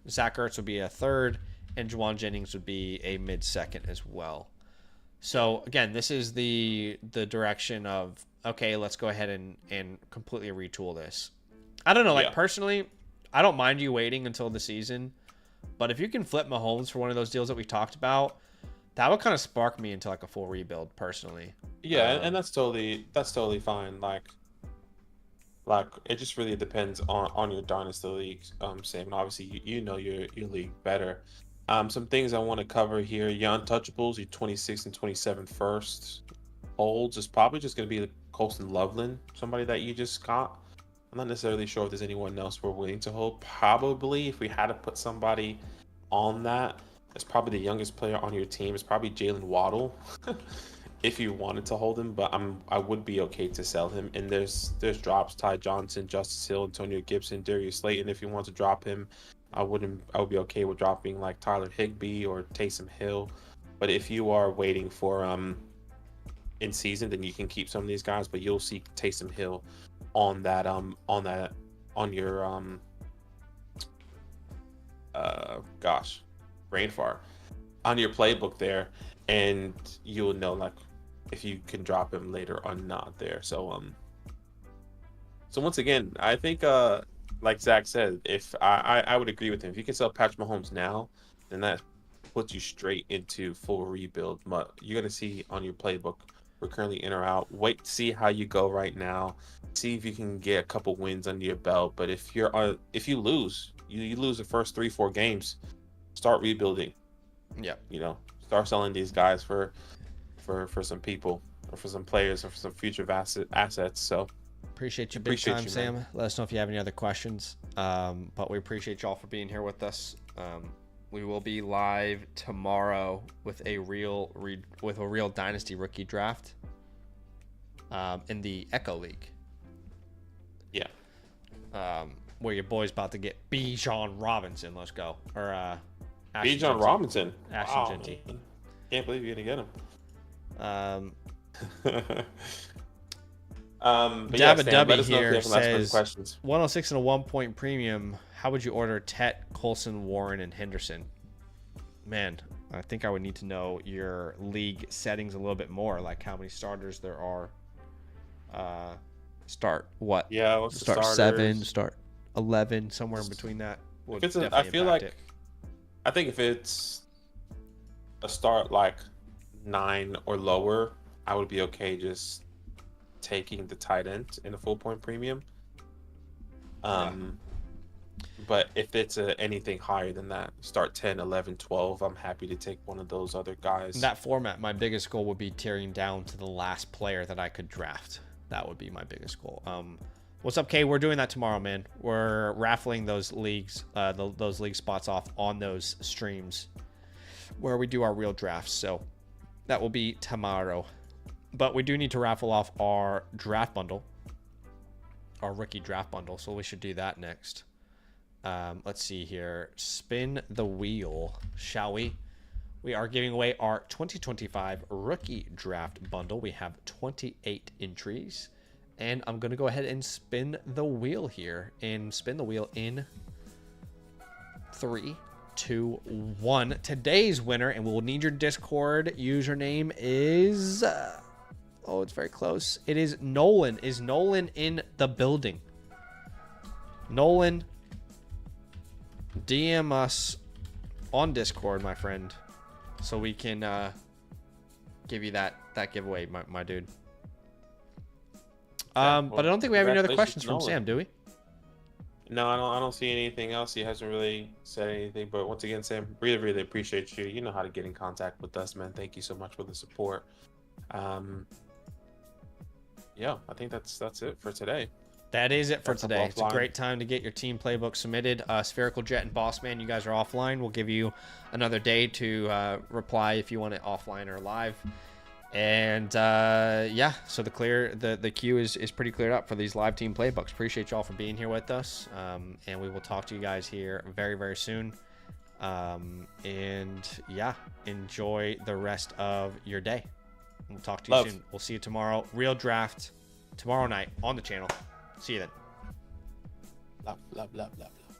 Zach Ertz would be a third, and Juwan Jennings would be a mid-second as well. So again, this is the direction of, okay, let's go ahead and completely retool this. I don't know, like personally, I don't mind you waiting until the season, but if you can flip Mahomes for one of those deals that we talked about, that would kind of spark me into like a full rebuild personally. Yeah, and that's totally fine. Like it just really depends on your Dynasty league, Sam. And obviously, you know your league better. Some things I want to cover here. Your untouchables, your 26 and 27 first holds is probably just going to be Colston Loveland, somebody that you just got. I'm not necessarily sure if there's anyone else we're willing to hold. Probably, if we had to put somebody on that, it's probably the youngest player on your team. It's probably Jalen Waddle, if you wanted to hold him. But I would be okay to sell him. And there's drops: Ty Johnson, Justice Hill, Antonio Gibson, Darius Slayton. If you want to drop him, I would be okay with dropping like Tyler Higbee or Taysom Hill. But if you are waiting for in season, then you can keep some of these guys. But you'll see Taysom Hill on your brain fart on your playbook there, and you'll know like if you can drop him later or not there. So once again, I think like Zach said, if I would agree with him. If you can sell Patrick Mahomes now, then that puts you straight into full rebuild. But you're gonna see on your playbook, we're currently in or out. Wait to see how you go right now. See if you can get a couple wins under your belt. But if you lose, you lose the first 3-4 games, start rebuilding. Yeah. You know, start selling these guys for some people or for some players or for some future assets. So appreciate you big time, Sam. Man. Let us know if you have any other questions. But we appreciate y'all for being here with us. We will be live tomorrow with a real Dynasty rookie draft in the Echo League. Yeah. Where your boy's about to get Bijan Robinson. Let's go. Or Bijan Robinson. Ashton Genty. Can't believe you're gonna get him. Dabba Dubby here says 106 and a 1-point premium. How would you order Tet, Colson, Warren, and Henderson? Man, I think I would need to know your league settings a little bit more, like how many starters there are. Start what? Yeah, what's start the starters? 7, start 11, somewhere in between that. I feel like it. I think if it's a start like 9 or lower, I would be okay just taking the tight end in a full point premium. Yeah. But if it's anything higher than that, start 10, 11, 12, I'm happy to take one of those other guys. In that format, my biggest goal would be tearing down to the last player that I could draft. That would be my biggest goal. What's up, Kay? We're doing that tomorrow, man. We're raffling those leagues, those league spots off on those streams where we do our real drafts. So that will be tomorrow. But we do need to raffle off our draft bundle, our rookie draft bundle. So we should do that next. Let's see here. Spin the wheel, shall we? We are giving away our 2025 rookie draft bundle. We have 28 entries. And I'm going to go ahead and spin the wheel here. And spin the wheel in 3, 2, 1. Today's winner, and we'll need your Discord username, is... oh, it's very close. It is Nolan. Is Nolan in the building? Nolan, DM us on Discord, my friend, so we can give you that giveaway, my dude. Yeah, but I don't think we have any other questions from Nolan. Sam, do we? No, I don't see anything else. He hasn't really said anything. But once again, Sam, really, really appreciate you. You know how to get in contact with us, man. Thank you so much for the support. Yeah, I think that's it for today. That is it for That's today. up It's a offline. great time to get your team playbook submitted. Spherical Jet and Boss Man, you guys are offline. We'll give you another day to reply if you want it offline or live. And yeah, so the queue is pretty cleared up for these live team playbooks. Appreciate y'all for being here with us. And we will talk to you guys here very, very soon. And yeah, enjoy the rest of your day. We'll talk to you soon. We'll see you tomorrow. Real draft tomorrow night on the channel. See you then. Love.